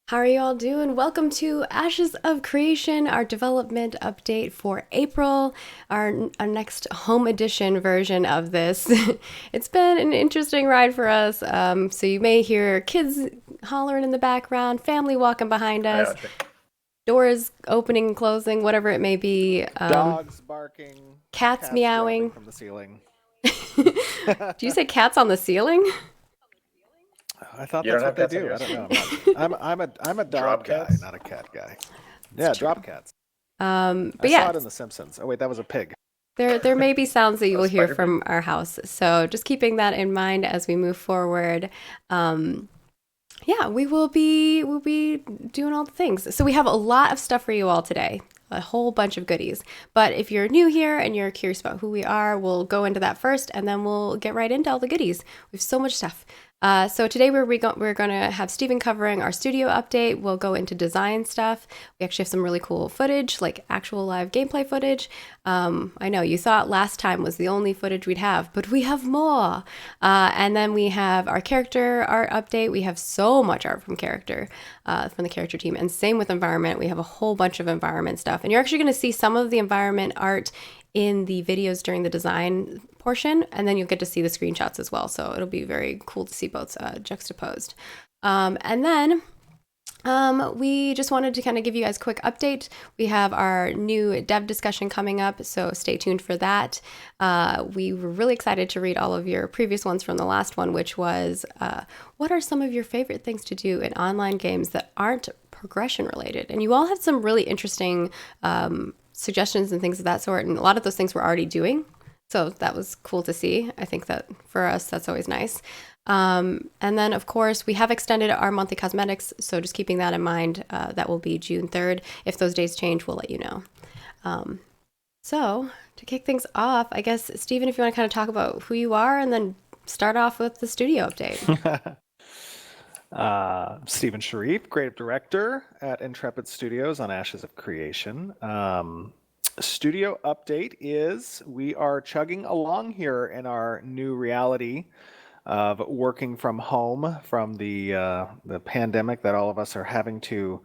How are you all doing? Welcome to Ashes of Creation, our development update for April, our next home edition version of this. It's been an interesting ride for us. So you may hear kids hollering in the background, family walking behind us, Okay. doors opening and closing, whatever it may be, Dogs barking, cats cats dropping meowing. from the ceiling. Do you say cats on the ceiling? I thought You don't that's have what they cats on do. I yours? don't know. I'm a dog Drop guy, cats? not a cat guy. It's Yeah, true. drop cats. I But saw yeah, it in The Simpsons. Oh wait, that was a pig. there may be sounds that you Oh, will hear spider pig? from our house. So just keeping that in mind as we move forward. Um, yeah, we'll be doing all the things. So we have a lot of stuff for you all today. A whole bunch of goodies. But if you're new here and you're curious about who we are, we'll go into that first and then we'll get right into all the goodies. We have so much stuff. So today we're going to have Stephen covering our studio update. We'll go into design stuff. We actually have some really cool footage, like actual live gameplay footage. I know you thought last time was the only footage we'd have, but we have more. And then we have our character art update. We have so much art from the character team, and same with environment. We have a whole bunch of environment stuff, and you're actually going to see some of the environment art in the videos during the design portion, and then you'll get to see the screenshots as well. So it'll be very cool to see both juxtaposed. And then we just wanted to kind of give you guys a quick update. We have our new dev discussion coming up, so stay tuned for that. We were really excited to read all of your previous ones from the last one, which was what are some of your favorite things to do in online games that aren't progression related? And you all had some really interesting suggestions and things of that sort, and a lot of those things we're already doing. So that was cool to see. I think that for us, that's always nice. And then, of course, we have extended our monthly cosmetics, so just keeping that in mind. That will be June 3rd. If those days change, we'll let you know. Um, so, to kick things off, I guess, Stephen, if you want to kind of talk about who you are and then start off with the studio update. Stephen Sharif, creative director at Intrepid Studios on Ashes of Creation. Studio update is we are chugging along here in our new reality of working from home from the pandemic that all of us are having to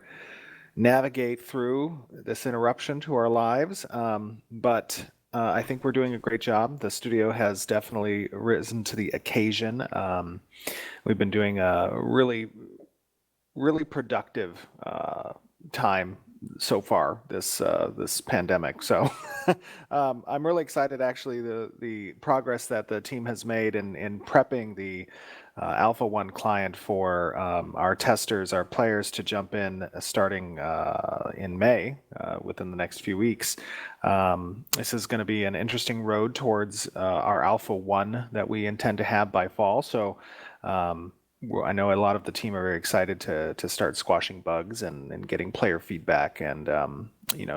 navigate through this interruption to our lives. But I think we're doing a great job. The studio has definitely risen to the occasion. We've been doing a really productive time so far this pandemic. So I'm really excited actually the progress that the team has made in prepping the Alpha One client for our testers, our players to jump in starting in May within the next few weeks. This is going to be an interesting road towards our Alpha One that we intend to have by fall. So I know a lot of the team are very excited to start squashing bugs and getting player feedback and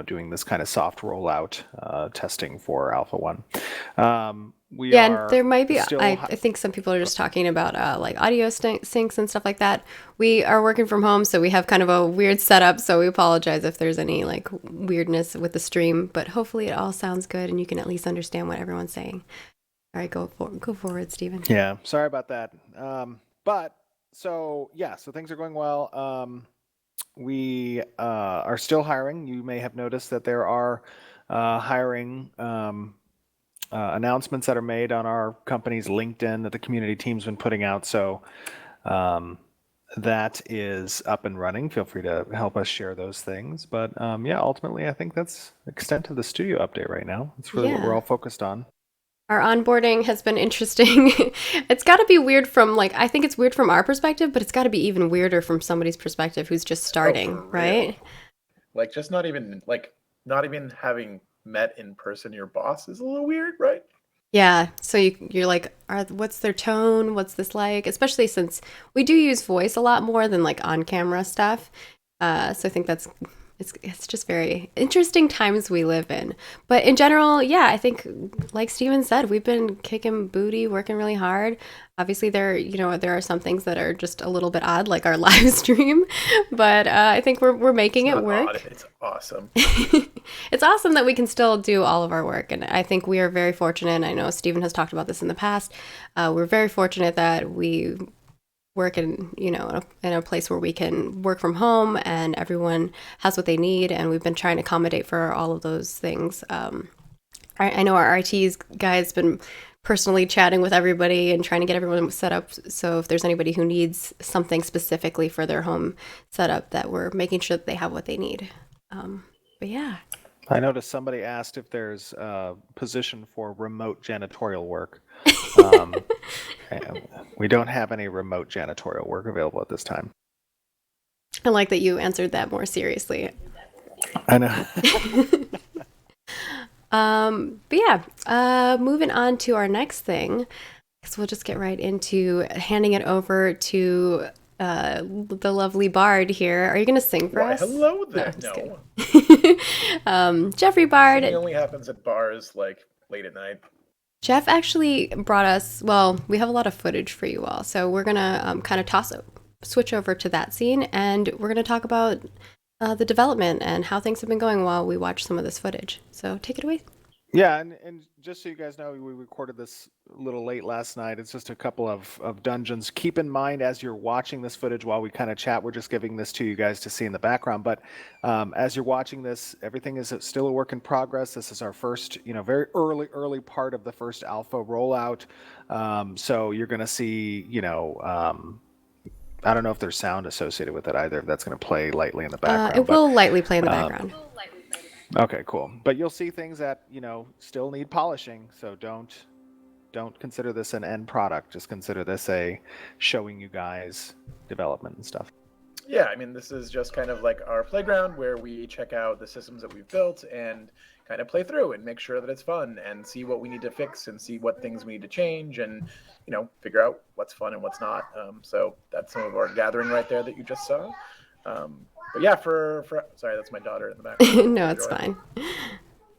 doing this kind of soft rollout testing for Alpha One. We Yeah, and there are might be, still I think some people are just talking about like audio syncs and stuff like that. We are working from home, so we have kind of a weird setup, so we apologize if there's any like weirdness with the stream, but hopefully it all sounds good and you can at least understand what everyone's saying. All right, go forward, Stephen. Yeah, sorry about that. But so yeah, so things are going well. We are still hiring. You may have noticed that there are hiring announcements that are made on our company's LinkedIn that the community team's been putting out. So um, that is up and running. Feel free to help us share those things. But yeah, ultimately, I think that's the extent of the studio update right now. It's really what we're Yeah. all focused on. Our onboarding has been interesting. It's got to be weird from like I think it's weird from our perspective, but it's got to be even weirder from somebody's perspective who's just Oh, starting, for right? real. Like, just not even having met in person your boss is a little weird, right? Yeah, so you're like, what's their tone? What's this like? Especially since we do use voice a lot more than like on camera stuff. So I think it's just very interesting times we live in. But in general, yeah, I think like Steven said, we've been kicking booty, working really hard. Obviously, there are some things that are just a little bit odd, like our live stream, but I think we're making It's it not odd. work. It's awesome. It's awesome that we can still do all of our work. And I think we are very fortunate. I know Stephen has talked about this in the past. We're very fortunate that we work in, in a place where we can work from home and everyone has what they need. And we've been trying to accommodate for all of those things. I know our RT's guy's been personally chatting with everybody and trying to get everyone set up. So if there's anybody who needs something specifically for their home setup, that we're making sure that they have what they need. But yeah. I noticed somebody asked if there's a position for remote janitorial work. We don't have any remote janitorial work available at this time. I like that you answered that more seriously. I know. But yeah, moving on to our next thing, because we'll just get right into handing it over to the lovely Bard here. Are you going to sing for us? Hello there. No. Jeffrey Bard. Singing only happens at bars like late at night. Jeff actually brought us, well, we have a lot of footage for you all, so we're going to kind of switch over to that scene, and we're going to talk about the development and how things have been going while we watch some of this footage. So take it away. Yeah, and just so you guys know, we recorded this a little late last night. It's just a couple of dungeons. Keep in mind as you're watching this footage while we kind of chat, we're just giving this to you guys to see in the background. But as you're watching this, everything is still a work in progress. This is our first, very early part of the first alpha rollout. So you're going to see, I don't know if there's sound associated with it either, if that's going to play lightly in the background. It will lightly play in the background. Okay, cool. But you'll see things that, still need polishing. So don't consider this an end product. Just consider this a showing you guys development and stuff. Yeah, I mean, this is just kind of like our playground where we check out the systems that we've built and kind of play through and make sure that it's fun and see what we need to fix and see what things we need to change and, figure out what's fun and what's not. So that's some of our gathering right there that you just saw. But yeah, sorry, that's my daughter in the background. No, it's fine.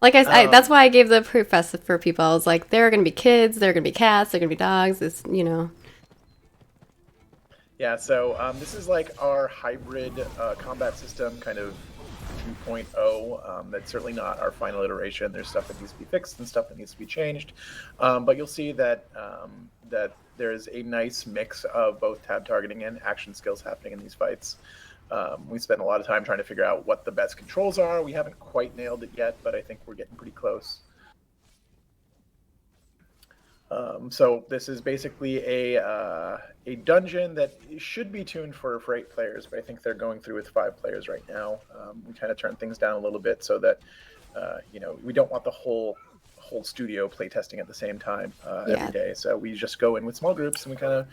Like that's why I gave the preface for people. I was like, there are going to be kids, there are going to be cats, there are going to be dogs. It's, Yeah, so this is like our hybrid combat system, kind of 2.0. That's certainly not our final iteration. There's stuff that needs to be fixed and stuff that needs to be changed. But you'll see that that there's a nice mix of both tab targeting and action skills happening in these fights. We spent a lot of time trying to figure out what the best controls are. We haven't quite nailed it yet, but I think we're getting pretty close. So this is basically a dungeon that should be tuned for 8 players, but I think they're going through with 5 players right now. We kind of turned things down a little bit so that we don't want the whole studio playtesting at the same time every day. So we just go in with small groups and we kind of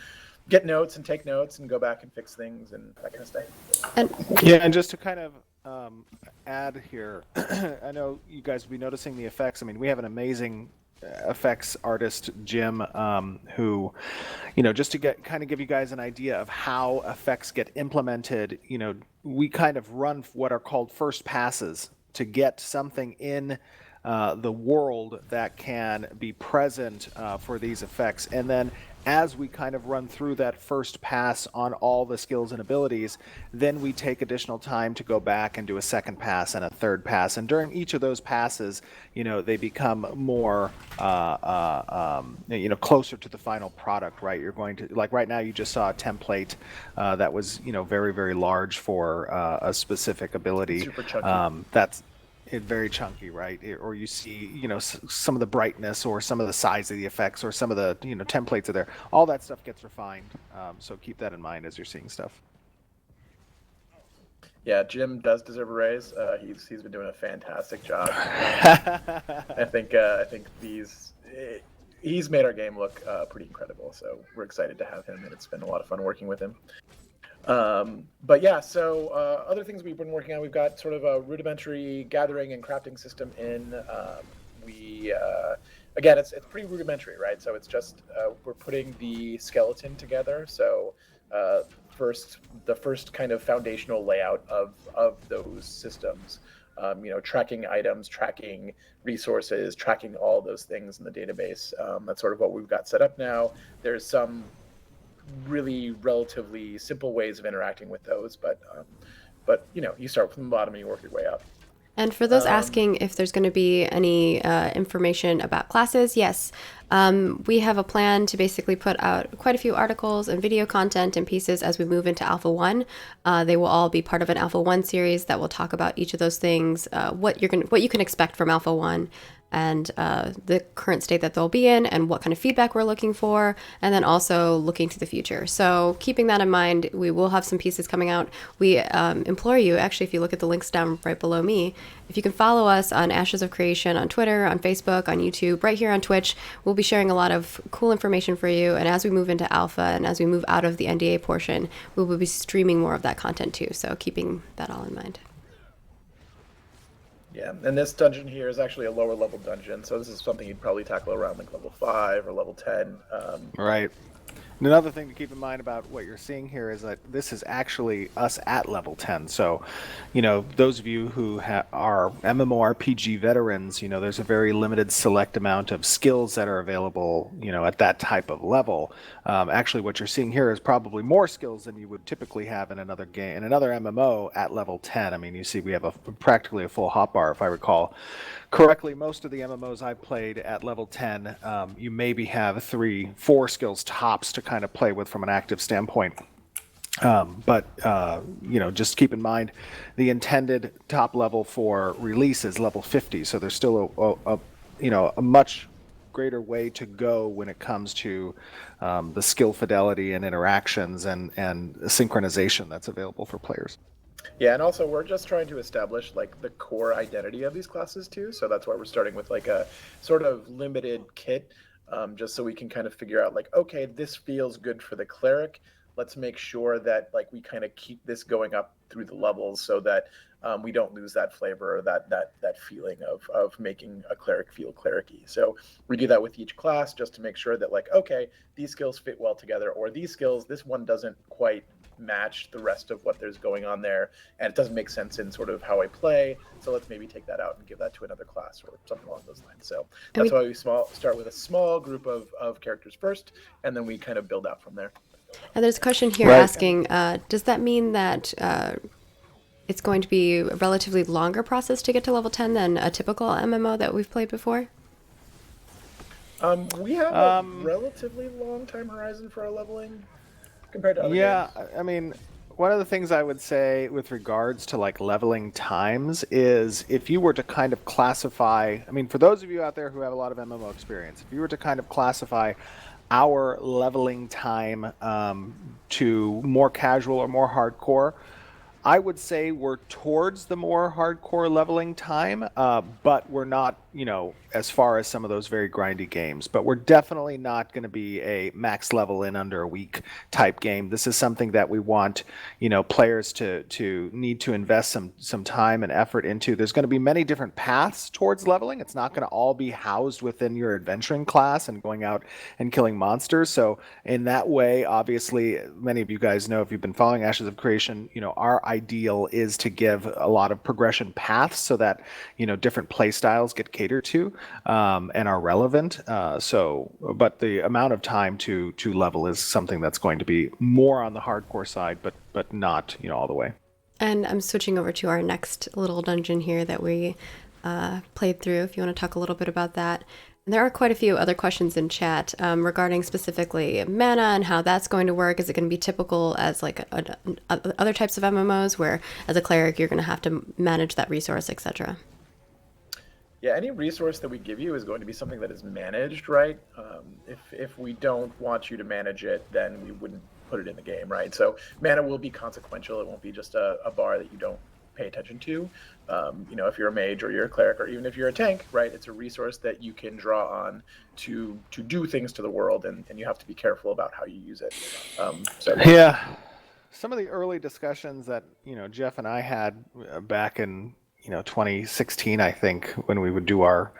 get notes and take notes and go back and fix things and that kind of stuff. And just to kind of add here, I know you guys will be noticing the effects. I mean, we have an amazing effects artist, Jim, who, just to give you guys an idea of how effects get implemented, we kind of run what are called first passes to get something in the world that can be present for these effects. And then as we kind of run through that first pass on all the skills and abilities, then we take additional time to go back and do a second pass and a third pass. And during each of those passes, they become more, closer to the final product, right? You're going to, like right now, you just saw a template that was, very, very large for a specific ability. Super chunky. That's very chunky, right? Or you see, some of the brightness or some of the size of the effects or some of the, templates are there. All that stuff gets refined. So keep that in mind as you're seeing stuff. Yeah, Jim does deserve a raise. He's been doing a fantastic job. I think he's made our game look pretty incredible. So we're excited to have him, and it's been a lot of fun working with him. But yeah, so other things we've been working on, we've got sort of a rudimentary gathering and crafting system in. Again, it's pretty rudimentary, right? So it's just we're putting the skeleton together. So the first kind of foundational layout of those systems, tracking items, tracking resources, tracking all those things in the database. That's sort of what we've got set up now. There's some really relatively simple ways of interacting with those, but you start from the bottom and you work your way up. And for those asking if there's going to be any information about classes, yes. We have a plan to basically put out quite a few articles and video content and pieces as we move into Alpha 1. They will all be part of an Alpha 1 series that will talk about each of those things, what you can expect from Alpha 1, and the current state that they'll be in, and what kind of feedback we're looking for, and then also looking to the future. So keeping that in mind, we will have some pieces coming out. We implore you, actually, if you look at the links down right below me, if you can follow us on Ashes of Creation on Twitter, on Facebook, on YouTube, right here on Twitch, we'll be sharing a lot of cool information for you. And as we move into Alpha and as we move out of the NDA portion, we will be streaming more of that content too. So keeping that all in mind. Yeah, and this dungeon here is actually a lower level dungeon, so this is something you'd probably tackle around like level 5 or level 10. Right. And another thing to keep in mind about what you're seeing here is that this is actually us at level 10. So, those of you who are MMORPG veterans, there's a very limited select amount of skills that are available, at that type of level. Actually, what you're seeing here is probably more skills than you would typically have in another game, in another MMO at level 10. I mean, you see we have practically a full hotbar, if I recall correctly. Most of the MMOs I've played at level 10, you maybe have 3-4 skills tops to kind of play with from an active standpoint. But just keep in mind the intended top level for release is level 50. So there's still a much greater way to go when it comes to the skill fidelity and interactions and synchronization that's available for players. Yeah, and also we're just trying to establish like the core identity of these classes too. So that's why we're starting with like a sort of limited kit, just so we can kind of figure out like, okay, this feels good for the cleric. Let's make sure that like we kind of keep this going up through the levels so that we don't lose that flavor or that feeling of making a cleric feel cleric-y. So we do that with each class just to make sure that like, okay, these skills fit well together, or these skills, this one doesn't quite match the rest of what there's going on there, and it doesn't make sense in sort of how I play, so let's maybe take that out and give that to another class or something along those lines. So that's why we start with a small group of characters first, and then we kind of build out from there. And there's a question here asking, does that mean that it's going to be a relatively longer process to get to level 10 than a typical MMO that we've played before? We have a relatively long time horizon for our leveling compared to other games. I mean, one of the things I would say with regards to like leveling times is if you were to kind of classify, I mean, for those of you out there who have a lot of MMO experience, if you were to kind of classify our leveling time to more casual or more hardcore, I would say we're towards the more hardcore leveling time, but we're not, as far as some of those very grindy games. But we're definitely not going to be a max level in under a week type game. This is something that we want, players to need to invest some time and effort into. There's going to be many different paths towards leveling. It's not going to all be housed within your adventuring class and going out and killing monsters. So in that way, obviously, many of you guys know if you've been following Ashes of Creation, our ideal is to give a lot of progression paths so that different play styles get catered to and are relevant. But the amount of time to level is something that's going to be more on the hardcore side, but not all the way. And I'm switching over to our next little dungeon here that we played through. If you want to talk a little bit about that. And there are quite a few other questions in chat regarding specifically mana and how that's going to work. Is it going to be typical as like other types of MMOs where as a cleric you're going to have to manage that resource, etc.? Yeah, any resource that we give you is going to be something that is managed, right? If we don't want you to manage it, then we wouldn't put it in the game, right? So mana will be consequential. It won't be just a bar that you don't pay attention to. If you're a mage or you're a cleric or even if you're a tank, right, it's a resource that you can draw on to do things to the world, and you have to be careful about how you use it. Some of the early discussions that Jeff and I had back in 2016, I think, when we would do our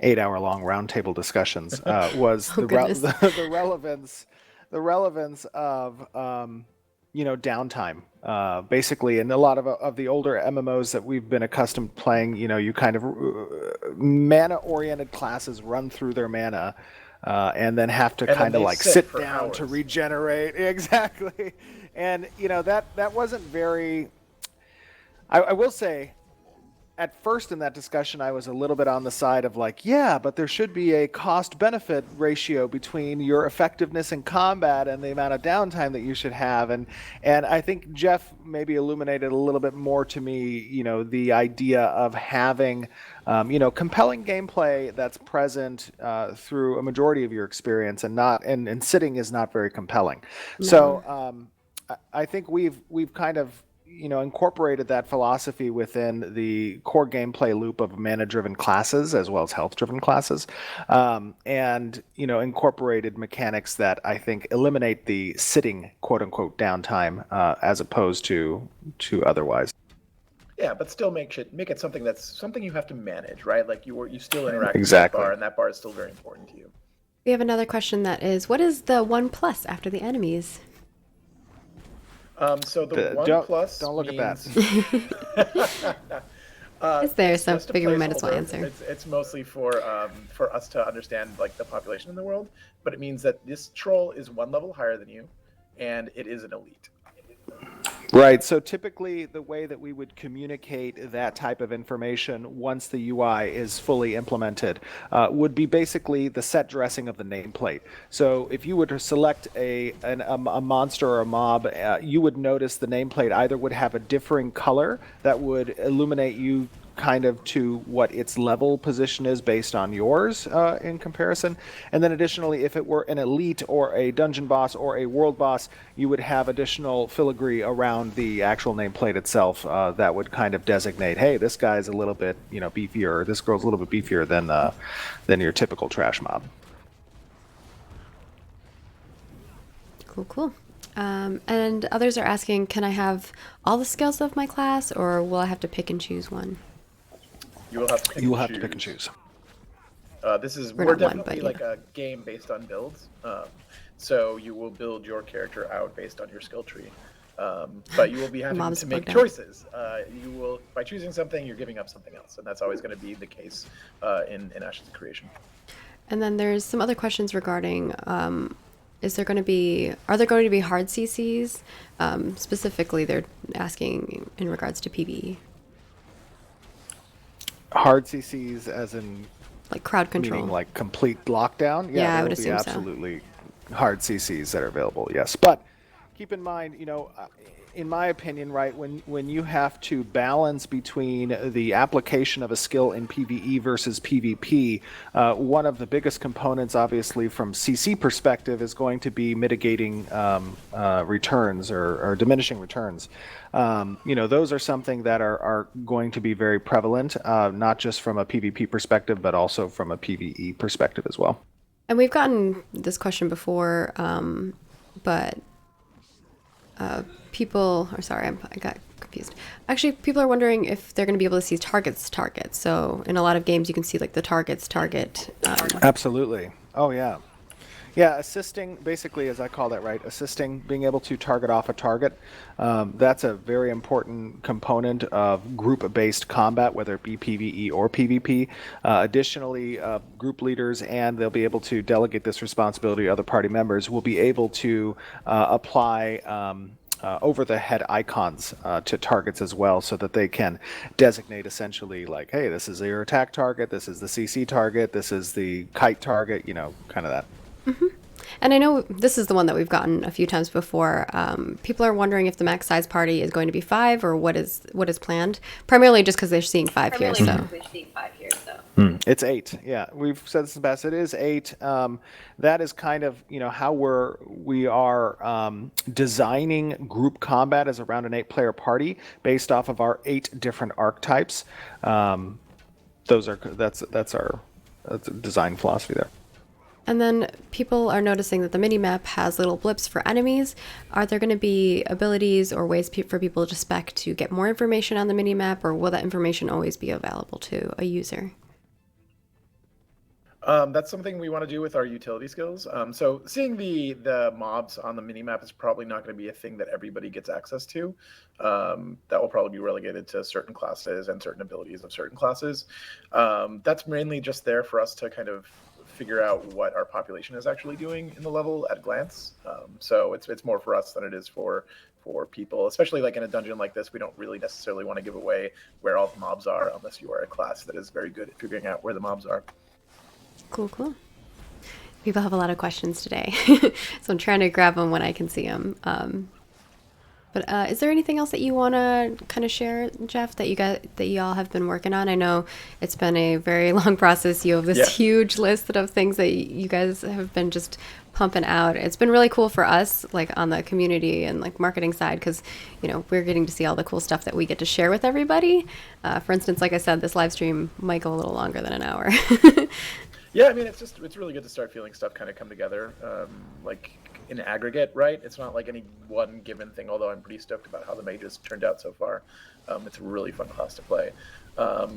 8-hour-long roundtable discussions, was the relevance of downtime. Basically, in a lot of the older MMOs that we've been accustomed to playing, you kind of mana-oriented classes run through their mana and then have to kind of like sit down hours to regenerate. Exactly. And, that wasn't very... I will say, at first in that discussion, I was a little bit on the side of like, yeah, but there should be a cost benefit ratio between your effectiveness in combat and the amount of downtime that you should have. And I think Jeff maybe illuminated a little bit more to me, the idea of having, compelling gameplay that's present through a majority of your experience, and sitting is not very compelling. No. So I think we've kind of incorporated that philosophy within the core gameplay loop of mana-driven classes as well as health-driven classes, and incorporated mechanics that I think eliminate the sitting quote-unquote downtime as opposed to otherwise. Yeah, but still make it something you have to manage, right? Like you still interact Exactly. with that bar, and that bar is still very important to you. We have another question that is, what is the 1+ after the enemies? So the 1+ don't look means... at that. Is there some just a figure we might as well placeholder. answer? It's mostly for us to understand like the population in the world, but it means that this troll is 1 level higher than you, and it is an elite. Right. So typically the way that we would communicate that type of information once the UI is fully implemented would be basically the set dressing of the nameplate. So if you were to select a monster or a mob, you would notice the nameplate either would have a differing color that would illuminate you kind of to what its level position is based on yours in comparison. And then additionally, if it were an elite or a dungeon boss or a world boss, you would have additional filigree around the actual nameplate itself that would kind of designate, hey, this guy's a little bit beefier, or this girl's a little bit beefier than your typical trash mob. Cool. And others are asking, can I have all the skills of my class, or will I have to pick and choose one? You will have to pick and choose. We're definitely like a game based on builds. So you will build your character out based on your skill tree. But you will be having to make choices. You will, by choosing something, you're giving up something else, and that's always going to be the case in Ashes of Creation. And then there's some other questions regarding, are there going to be hard CCs? Specifically, they're asking in regards to PvE. Hard CCs as in like crowd control, meaning like complete lockdown. Yeah, I would assume absolutely so. Hard CCs that are available. Yes, but keep in mind, in my opinion, right, when you have to balance between the application of a skill in PvE versus PvP, one of the biggest components, obviously, from CC perspective, is going to be mitigating returns or diminishing returns. Those are something that are going to be very prevalent, not just from a PvP perspective, but also from a PvE perspective as well. And we've gotten this question before, but I got confused. Actually, people are wondering if they're going to be able to see targets. So in a lot of games, you can see like the target. Absolutely. Oh, yeah. Yeah, assisting, basically, as I call that, right, assisting, being able to target off a target, that's a very important component of group-based combat, whether it be PvE or PvP. Additionally, group leaders, and they'll be able to delegate this responsibility to other party members, will be able to apply over-the-head icons to targets as well, so that they can designate essentially like, hey, this is your attack target, this is the CC target, this is the kite target, kind of that. Mm-hmm. And I know this is the one that we've gotten a few times before. People are wondering if the max size party is going to be 5 or what is planned. Primarily just because they're seeing 5 here. It's 8. Yeah, we've said this in the past. It is 8. That is kind of how we are designing group combat as around an 8-player party based off of our 8 different archetypes. That's our design philosophy there. And then people are noticing that the minimap has little blips for enemies. Are there going to be abilities or ways for people to spec to get more information on the minimap, or will that information always be available to a user? That's something we want to do with our utility skills. So seeing the mobs on the minimap is probably not going to be a thing that everybody gets access to. That will probably be relegated to certain classes and certain abilities of certain classes. That's mainly just there for us to kind of figure out what our population is actually doing in the level at a glance. So it's more for us than it is for for people, especially like in a dungeon like this. We don't really necessarily want to give away where all the mobs are unless you are a class that is very good at figuring out where the mobs are. Cool. People have a lot of questions today, so I'm trying to grab them when I can see them. But is there anything else that you want to kind of share, Jeff, that you all have been working on? I know it's been a very long process. You have this huge list of things that you guys have been just pumping out. It's been really cool for us, like on the community and like marketing side, because we're getting to see all the cool stuff that we get to share with everybody. For instance, like I said, this live stream might go a little longer than an hour. Yeah, I mean, it's really good to start feeling stuff kind of come together, like in aggregate, right? It's not like any one given thing, although I'm pretty stoked about how the mages turned out so far. It's a really fun class to play. I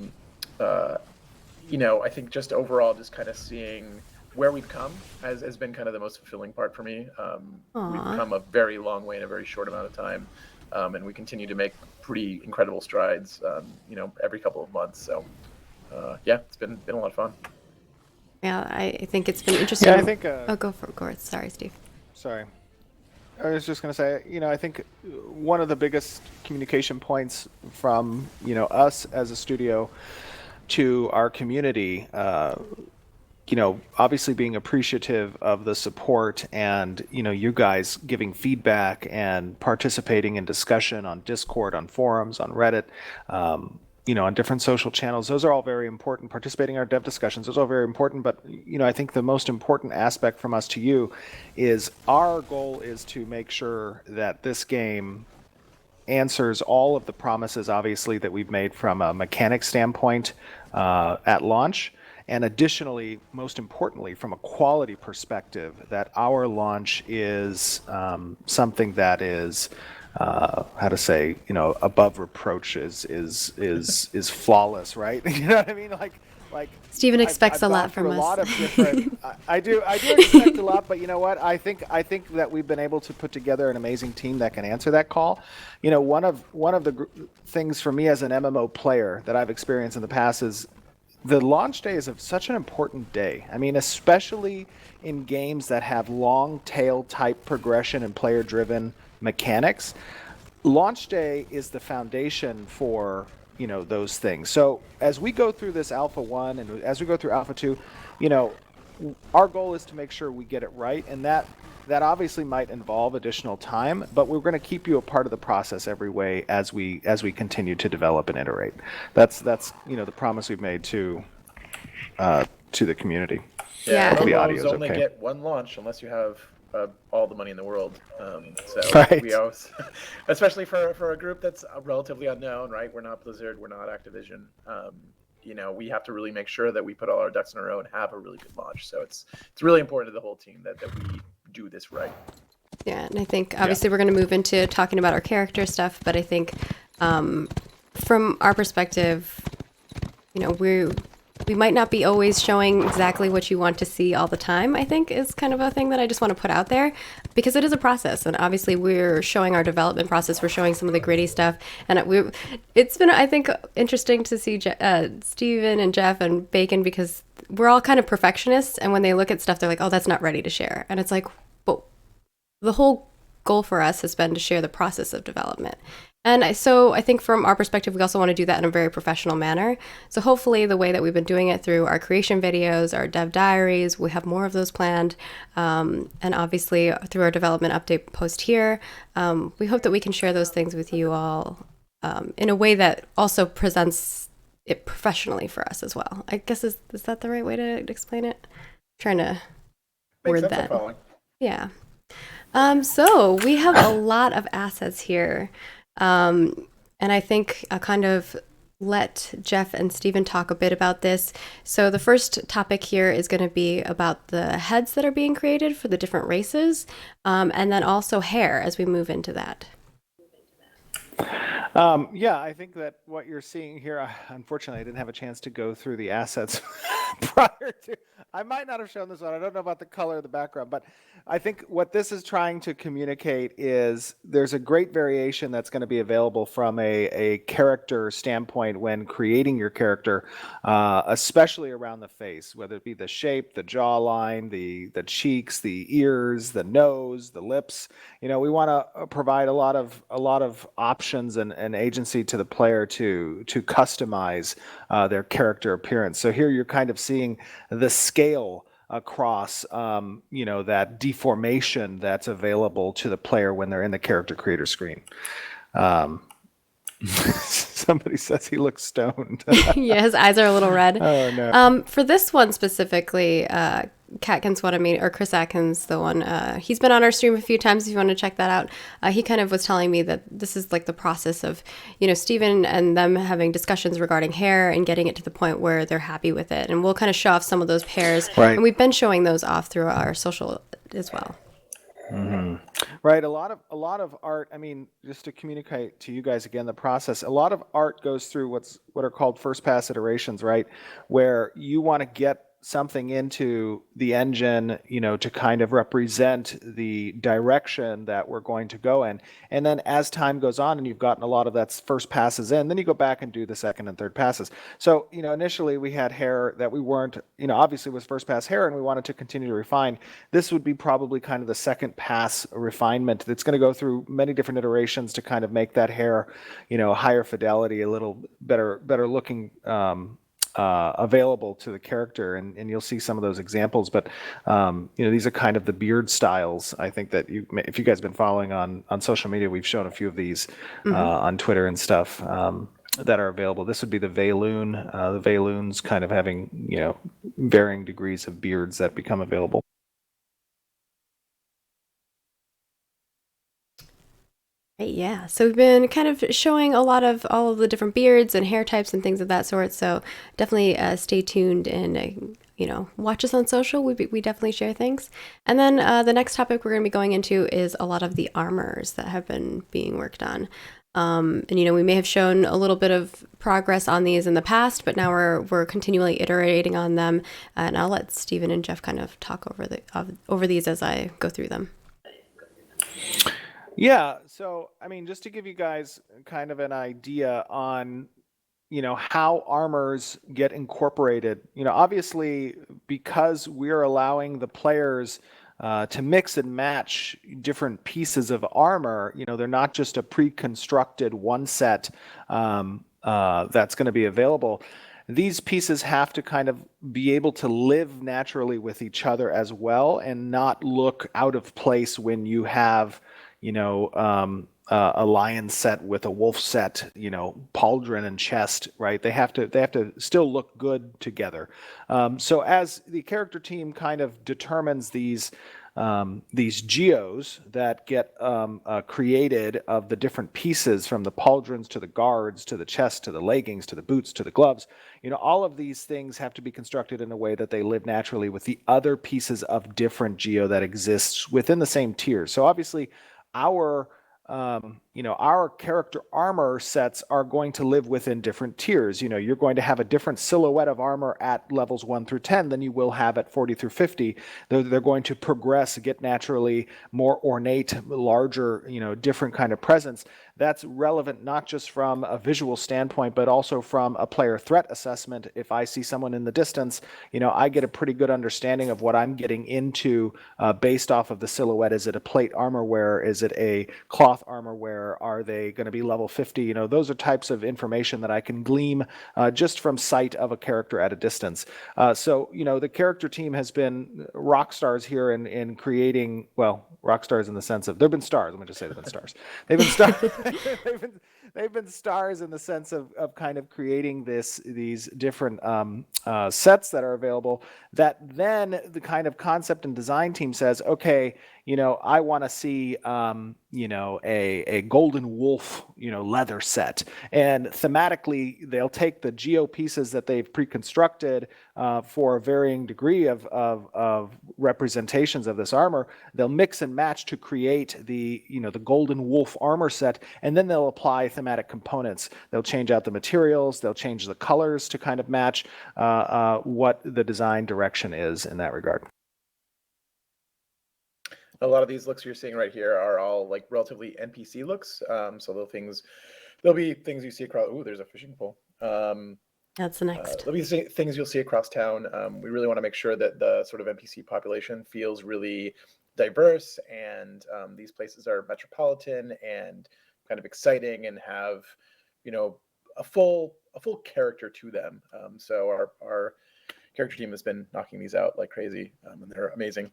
think just overall, just kind of seeing where we've come has been kind of the most fulfilling part for me. We've come a very long way in a very short amount of time, and we continue to make pretty incredible strides, every couple of months. So, it's been a lot of fun. Yeah, I think it's been interesting. Yeah, I think. Go for it, Gord. Sorry, Steve. Sorry. I was just going to say, I think one of the biggest communication points from, us as a studio to our community, obviously being appreciative of the support and, you guys giving feedback and participating in discussion on Discord, on forums, on Reddit, on different social channels. Those are all very important. Participating in our dev discussions, those are all very important. But, I think the most important aspect from us to you is our goal is to make sure that this game answers all of the promises, obviously, that we've made from a mechanic standpoint at launch. And additionally, most importantly, from a quality perspective, that our launch is something that is above reproach is flawless, right? You know what I mean? Like Steven expects I've a lot from us. A lot of different. I do expect a lot, but you know what? I think that we've been able to put together an amazing team that can answer that call. One of the things for me as an MMO player that I've experienced in the past is the launch day is such an important day. I mean, especially in games that have long tail type progression and player driven mechanics. Launch day is the foundation for those things. So as we go through this Alpha 1 and as we go through Alpha 2, our goal is to make sure we get it right, and that obviously might involve additional time, but we're going to keep you a part of the process every way as we continue to develop and iterate. That's the promise we've made to the community. Yeah. The audio's only okay. Get one launch unless you have all the money in the world. Right. We always, especially for a group that's relatively unknown, right? We're not Blizzard, we're not Activision. We have to really make sure that we put all our ducks in a row and have a really good launch. So it's really important to the whole team that we do this right. Yeah, and I think obviously we're going to move into talking about our character stuff, but I think from our perspective, we might not be always showing exactly what you want to see all the time, I think is kind of a thing that I just want to put out there, because it is a process. And obviously we're showing our development process. We're showing some of the gritty stuff. And it's been, I think, interesting to see Steven and Jeff and Bacon, because we're all kind of perfectionists. And when they look at stuff, they're like, oh, that's not ready to share. And it's like, well, the whole goal for us has been to share the process of development. And so I think from our perspective, we also want to do that in a very professional manner. So hopefully the way that we've been doing it through our creation videos, our dev diaries, we have more of those planned. And obviously through our development update post here, we hope that we can share those things with you all in a way that also presents it professionally for us as well. I guess, is that the right way to explain it? I'm trying to word that. Yeah. So we have a lot of assets here. And I think I'll kind of let Jeff and Steven talk a bit about this. So the first topic here is going to be about the heads that are being created for the different races, and then also hair as we move into that. Yeah, I think that what you're seeing here, unfortunately, I didn't have a chance to go through the assets prior to. I might not have shown this one. I don't know about the color of the background, but I think what this is trying to communicate is there's a great variation that's going to be available from a character standpoint when creating your character, especially around the face, whether it be the shape, the jawline, the cheeks, the ears, the nose, the lips. We want to provide a lot of options and agency to the player to customize their character appearance. So here you're kind of seeing the scale across that deformation that's available to the player when they're in the character creator screen. Somebody says he looks stoned. Yeah, his eyes are a little red. Oh no. For this one specifically, Catkins wanted me, or Chris Atkins, the one, he's been on our stream a few times if you want to check that out. He kind of was telling me that this is like the process of, Steven and them having discussions regarding hair and getting it to the point where they're happy with it. And we'll kind of show off some of those pairs. Right. And we've been showing those off through our social as well. Mm-hmm. Right. A lot of art. I mean, just to communicate to you guys again, the process. A lot of art goes through what are called first pass iterations, right? Where you want to get something into the engine, to kind of represent the direction that we're going to go in. And then as time goes on and you've gotten a lot of that first passes in, then you go back and do the second and third passes. So, initially we had hair that we weren't, obviously was first pass hair and we wanted to continue to refine. This would be probably kind of the second pass refinement that's going to go through many different iterations to kind of make that hair, higher fidelity, a little better looking, available to the character, and you'll see some of those examples. But these are kind of the beard styles. I think that if you guys have been following on social media, we've shown a few of these on Twitter and stuff that are available. This would be the Valoon. The Valoons kind of having varying degrees of beards that become available. Yeah, so we've been kind of showing all of the different beards and hair types and things of that sort. So definitely stay tuned and watch us on social. We definitely share things. And then the next topic we're going to be going into is a lot of the armors that have been being worked on. And we may have shown a little bit of progress on these in the past, but now we're continually iterating on them. And I'll let Stephen and Jeff kind of talk over these as I go through them. Yeah, so I mean, just to give you guys kind of an idea on, how armors get incorporated. Obviously, because we're allowing the players to mix and match different pieces of armor, they're not just a pre-constructed one set that's going to be available. These pieces have to kind of be able to live naturally with each other as well and not look out of place when you have a lion set with a wolf set, pauldron and chest, right? They have to still look good together. So as the character team kind of determines these geos that get created of the different pieces, from the pauldrons to the guards to the chest to the leggings to the boots to the gloves, all of these things have to be constructed in a way that they live naturally with the other pieces of different geo that exists within the same tier. So obviously our character armor sets are going to live within different tiers. You're going to have a different silhouette of armor at levels 1 through 10 than you will have at 40 through 50. They're going to progress, get naturally more ornate, larger, different kind of presence. That's relevant not just from a visual standpoint, but also from a player threat assessment. If I see someone in the distance, I get a pretty good understanding of what I'm getting into based off of the silhouette. Is it a plate armor wear? Is it a cloth armor wear? Are they going to be level 50? Those are types of information that I can glean just from sight of a character at a distance. So the character team has been rock stars here in creating, well, rock stars in the sense of they've been stars. Let me just say they've been stars. They've been stars. they've been stars in the sense of kind of creating these different sets that are available. That then the kind of concept and design team says, okay, I want to see a golden wolf leather set, and thematically they'll take the geo pieces that they've pre-constructed for a varying degree of representations of this armor. They'll mix and match to create the golden wolf armor set, and then they'll apply thematic components. They'll change out the materials, they'll change the colors to kind of match what the design direction is in that regard. A lot of these looks you're seeing right here are all like relatively NPC looks. So there'll be things you see across. Ooh, there's a fishing pole. That's the next. There'll be things you'll see across town. We really want to make sure that the sort of NPC population feels really diverse, and these places are metropolitan and kind of exciting and have, a full character to them. So our character team has been knocking these out like crazy, and they're amazing.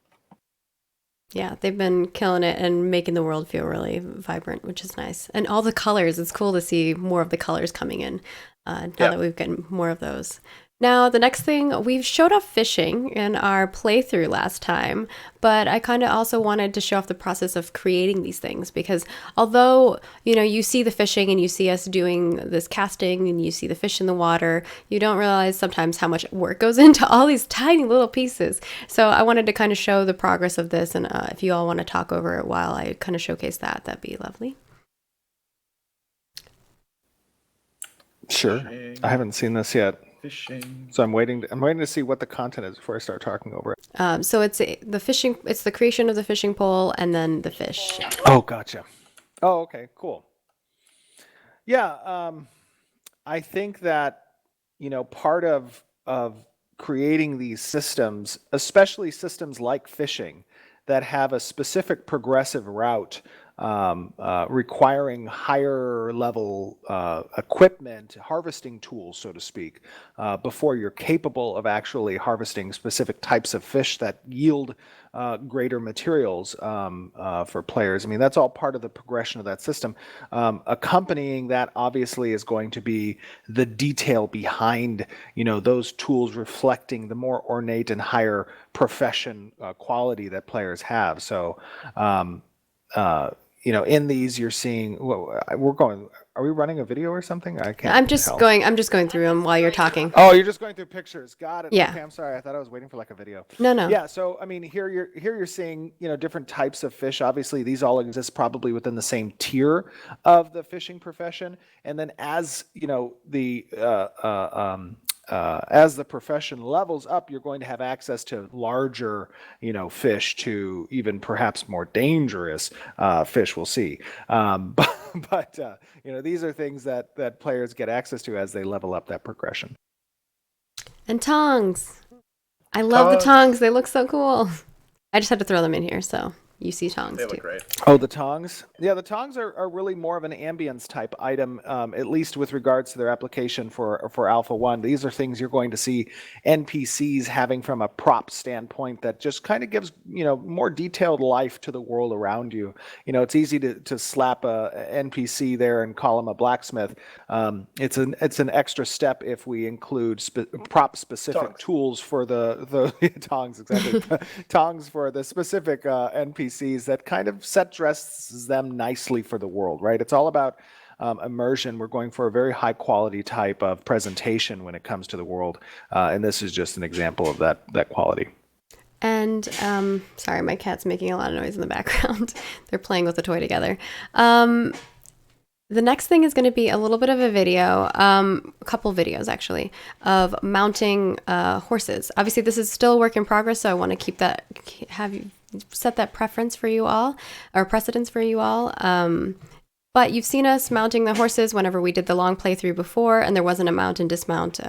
Yeah, they've been killing it and making the world feel really vibrant, which is nice. And all the colors, it's cool to see more of the colors coming in now that we've gotten more of those. Now, the next thing, we've showed off fishing in our playthrough last time, but I kind of also wanted to show off the process of creating these things, because although, you see the fishing and you see us doing this casting and you see the fish in the water, you don't realize sometimes how much work goes into all these tiny little pieces. So I wanted to kind of show the progress of this, and if you all want to talk over it while I kind of showcase that, that'd be lovely. Sure. I haven't seen this yet. Fishing. So I'm waiting to see what the content is before I start talking over it. So it's the fishing. It's the creation of the fishing pole and then the fish. Oh, gotcha. Oh, okay, cool. Yeah, I think that part of creating these systems, especially systems like fishing, that have a specific progressive route requiring higher level equipment, harvesting tools, so to speak, before you're capable of actually harvesting specific types of fish that yield greater materials for players. I mean, that's all part of the progression of that system. Accompanying that, obviously, is going to be the detail behind, those tools reflecting the more ornate and higher profession quality that players have. So, in these you're seeing. Are we running a video or something? I can't. I'm just going through them while you're talking. Oh, you're just going through pictures. Got it. Yeah. Okay, I'm sorry. I thought I was waiting for like a video. No. Yeah. So I mean, here you're seeing different types of fish. Obviously, these all exist probably within the same tier of the fishing profession. And then as as the profession levels up, you're going to have access to larger, fish, to even perhaps more dangerous fish. We'll see. But these are things that players get access to as they level up that progression. And tongs. I love the tongs. They look so cool. I just had to throw them in here, so you see tongs They too. look great. Oh, the tongs? Yeah, the tongs are really more of an ambience type item, at least with regards to their application for Alpha 1. These are things you're going to see NPCs having from a prop standpoint that just kind of gives, more detailed life to the world around you. It's easy to slap a NPC there and call him a blacksmith. It's an extra step if we include prop-specific Tongs. tools for the tongs, exactly. Tongs for the specific NPCs that kind of dresses them nicely for the world, right? It's all about immersion. We're going for a very high quality type of presentation when it comes to the world, and this is just an example of that quality. And sorry, my cat's making a lot of noise in the background. They're playing with a toy together. The next thing is going to be a little bit of a video, a couple videos actually, of mounting horses. Obviously, this is still a work in progress, so I want to set that preference for you all, or precedence for you all. But you've seen us mounting the horses whenever we did the long playthrough before, and there wasn't a mount and dismount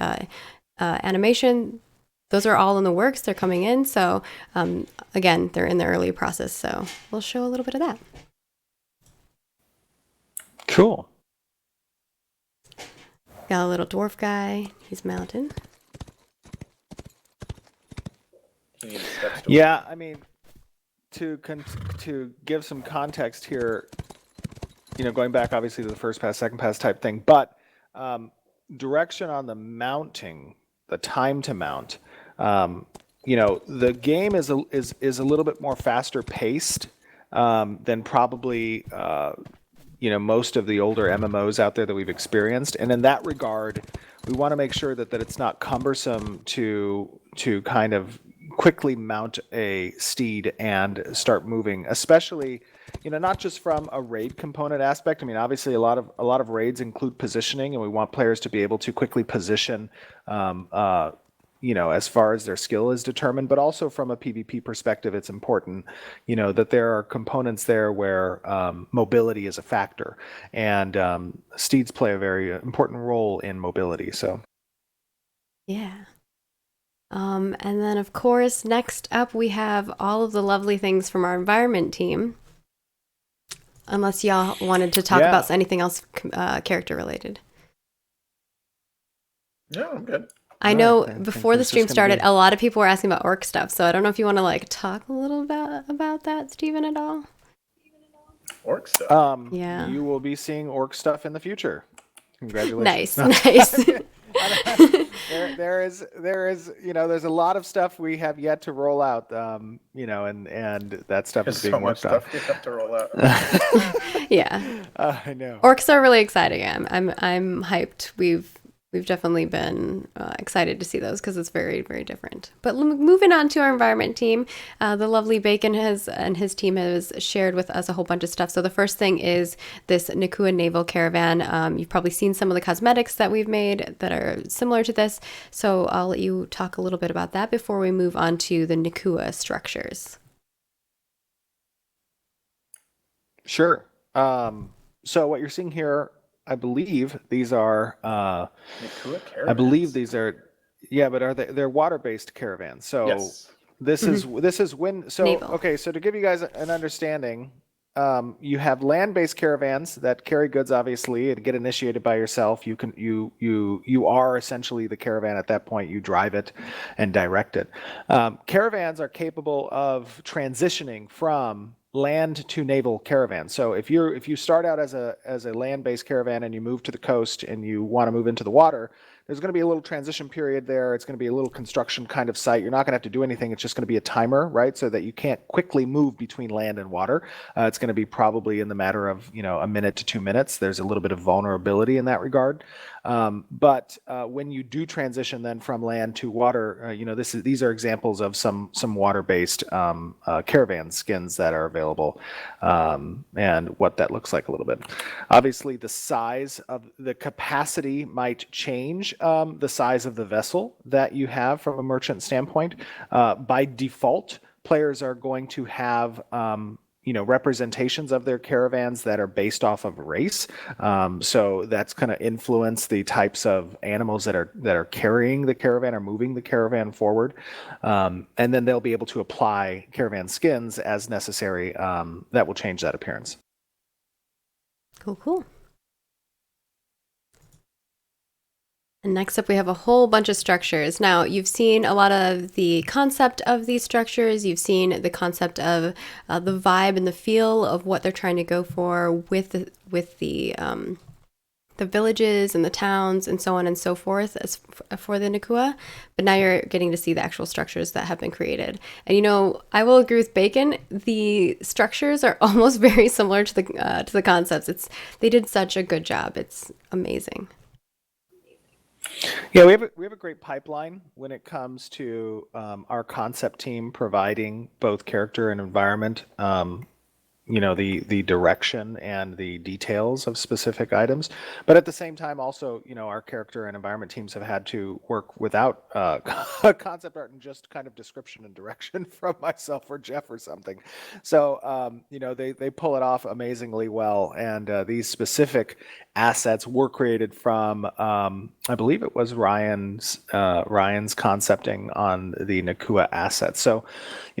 animation. Those are all in the works. They're coming in. So again, they're in the early process. So we'll show a little bit of that. Cool. Got a little dwarf guy. He's mounted. Yeah, I mean, to give some context here, going back obviously to the first pass, second pass type thing, but um, direction on the mounting, the time to mount. The game is a little bit more faster paced than probably most of the older MMOs out there that we've experienced, and in that regard, we want to make sure that it's not cumbersome to kind of quickly mount a steed and start moving, especially not just from a raid component aspect. I mean, obviously, a lot of raids include positioning, and we want players to be able to quickly position, as far as their skill is determined. But also from a PvP perspective, it's important, that there are components there where mobility is a factor, and steeds play a very important role in mobility. So, Yeah. And then, of course, next up we have all of the lovely things from our environment team. Unless y'all wanted to talk about anything else character related. No, I'm good. I know before the stream started, a lot of people were asking about orc stuff. So I don't know if you want to talk a little bit about that, Steven, at all. Orc stuff. Yeah. You will be seeing orc stuff in the future. Congratulations. Nice. there is there's a lot of stuff we have yet to roll out, and that stuff is being worked on. We have to roll out. Yeah. I know. Orcs are really exciting. I'm hyped. We've definitely been excited to see those because it's very, very different. But moving on to our environment team, the lovely Bacon and his team has shared with us a whole bunch of stuff. So the first thing is this Nakua Naval Caravan. You've probably seen some of the cosmetics that we've made that are similar to this. So I'll let you talk a little bit about that before we move on to the Nakua structures. Sure. So what you're seeing here, I believe these are. I believe these are. Yeah, but are they're water-based caravans? So yes. This is when. So Naval. Okay, so to give you guys an understanding, you have land-based caravans that carry goods, obviously, and get initiated by yourself. You are essentially the caravan at that point. You drive it and direct it. Caravans are capable of transitioning from land to naval caravan. So if you start out as a land-based caravan and you move to the coast and you want to move into the water, there's going to be a little transition period there. It's going to be a little construction kind of site. You're not going to have to do anything. It's just going to be a timer, right? So that you can't quickly move between land and water. It's going to be probably in the matter of a minute to 2 minutes. There's a little bit of vulnerability in that regard. But when you do transition then from land to water, these are examples of some water-based caravan skins that are available, and what that looks like a little bit. Obviously, the size of the capacity might change, the size of the vessel that you have from a merchant standpoint. By default, players are going to have representations of their caravans that are based off of race. So that's going to influence the types of animals that are carrying the caravan or moving the caravan forward. And then they'll be able to apply caravan skins as necessary. That will change that appearance. Cool. And next up, we have a whole bunch of structures. Now, you've seen a lot of the concept of these structures. You've seen the concept of the vibe and the feel of what they're trying to go for with the villages and the towns and so on and so forth as for the Nakua. But now you're getting to see the actual structures that have been created. And I will agree with Bacon. The structures are almost very similar to the concepts. They did such a good job. It's amazing. Yeah, we have a great pipeline when it comes to our concept team providing both character and environment, the direction and the details of specific items. But at the same time, also, our character and environment teams have had to work without concept art and just kind of description and direction from myself or Jeff or something. So, they pull it off amazingly well. And these specific assets were created from, I believe it was Ryan's concepting on the Nakua assets. So,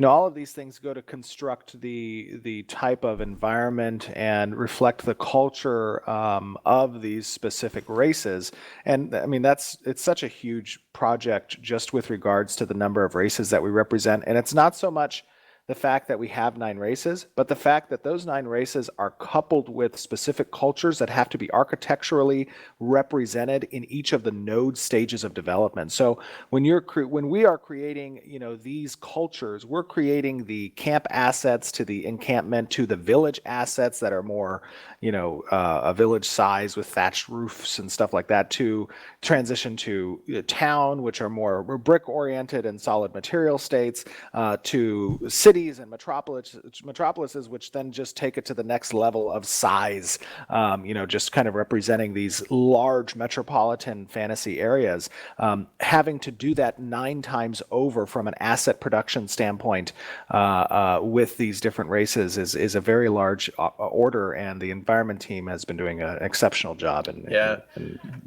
all of these things go to construct the type of environment and reflect the culture of these specific races. And I mean, it's such a huge project just with regards to the number of races that we represent. And it's not so much the fact that we have 9 races, but the fact that those 9 races are coupled with specific cultures that have to be architecturally represented in each of the node stages of development. So when we are creating, these cultures, we're creating the camp assets to the encampment to the village assets that are more, a village size with thatched roofs and stuff like that, to transition to town, which are more brick oriented and solid material states, to cities and metropolises, which then just take it to the next level of size, just kind of representing these large metropolitan fantasy areas. Having to do that 9 times over from an asset production standpoint with these different races is a very large order, and the environment team has been doing an exceptional job in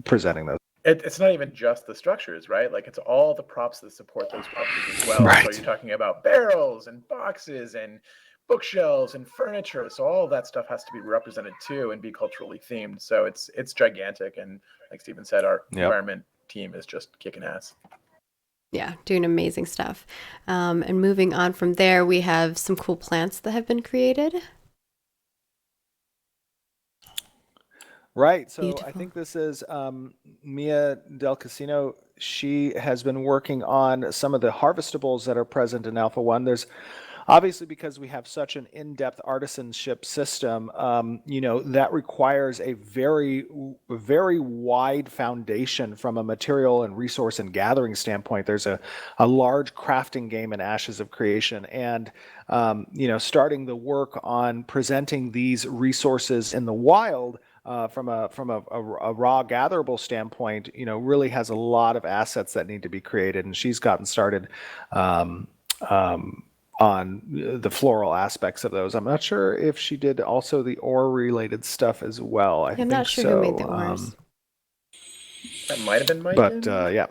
presenting those. It's not even just the structures, right? Like, it's all the props that support those structures as well. Right. So you're talking about barrels and boxes and bookshelves and furniture. So all of that stuff has to be represented too and be culturally themed. So it's gigantic. And like Steven said, our environment team is just kicking ass. Yeah, doing amazing stuff. And moving on from there, we have some cool plants that have been created. Right. So Beautiful. I think this is Mia Del Casino. She has been working on some of the harvestables that are present in Alpha 1. There's obviously, because we have such an in-depth artisanship system, that requires a very, very wide foundation from a material and resource and gathering standpoint. There's a large crafting game in Ashes of Creation, and starting the work on presenting these resources in the wild from a raw gatherable standpoint, really has a lot of assets that need to be created, and she's gotten started on the floral aspects of those. I'm not sure if she did also the ore related stuff as well. I'm not sure who made the ores. That might have been Mike. But yeah.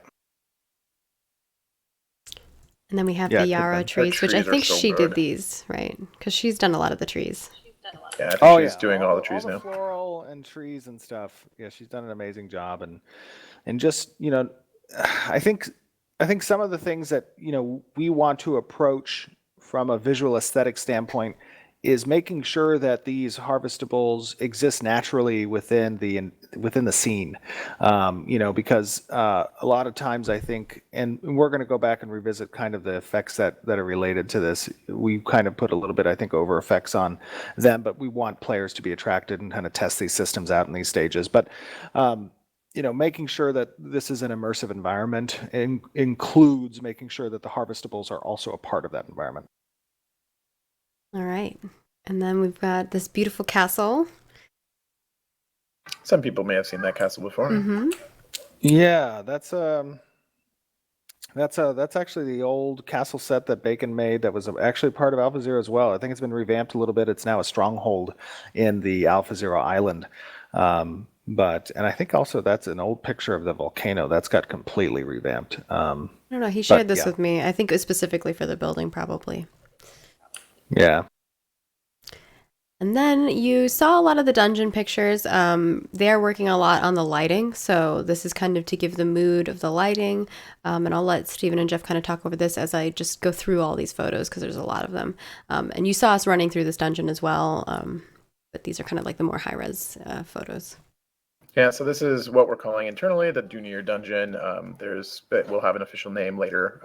And then we have the yarrow trees, which I think she did these, right? Because she's done a lot of the trees. Yeah, I think she's doing all the trees now. Floral and trees and stuff. Yeah, she's done an amazing job, and just I think some of the things that we want to approach from a visual aesthetic standpoint is making sure that these harvestables exist naturally within the scene, because a lot of times I think, and we're going to go back and revisit kind of the effects that are related to this. We kind of put a little bit, I think, over effects on them, but we want players to be attracted and kind of test these systems out in these stages. But making sure that this is an immersive environment includes making sure that the harvestables are also a part of that environment. All right. And then we've got this beautiful castle. Some people may have seen that castle before. Mm-hmm. Yeah, that's actually the old castle set that Bacon made that was actually part of Alpha Zero as well. I think it's been revamped a little bit. It's now a stronghold in the Alpha Zero island. And I think also that's an old picture of the volcano that's got completely revamped. I don't know. He shared this with me. I think it was specifically for the building, probably. Yeah. And then you saw a lot of the dungeon pictures. They're working a lot on the lighting. So this is kind of to give the mood of the lighting. And I'll let Steven and Jeff kind of talk over this as I just go through all these photos because there's a lot of them. And you saw us running through this dungeon as well. But these are kind of like the more high-res photos. Yeah, so this is what we're calling internally the Junior Dungeon. We'll have an official name later.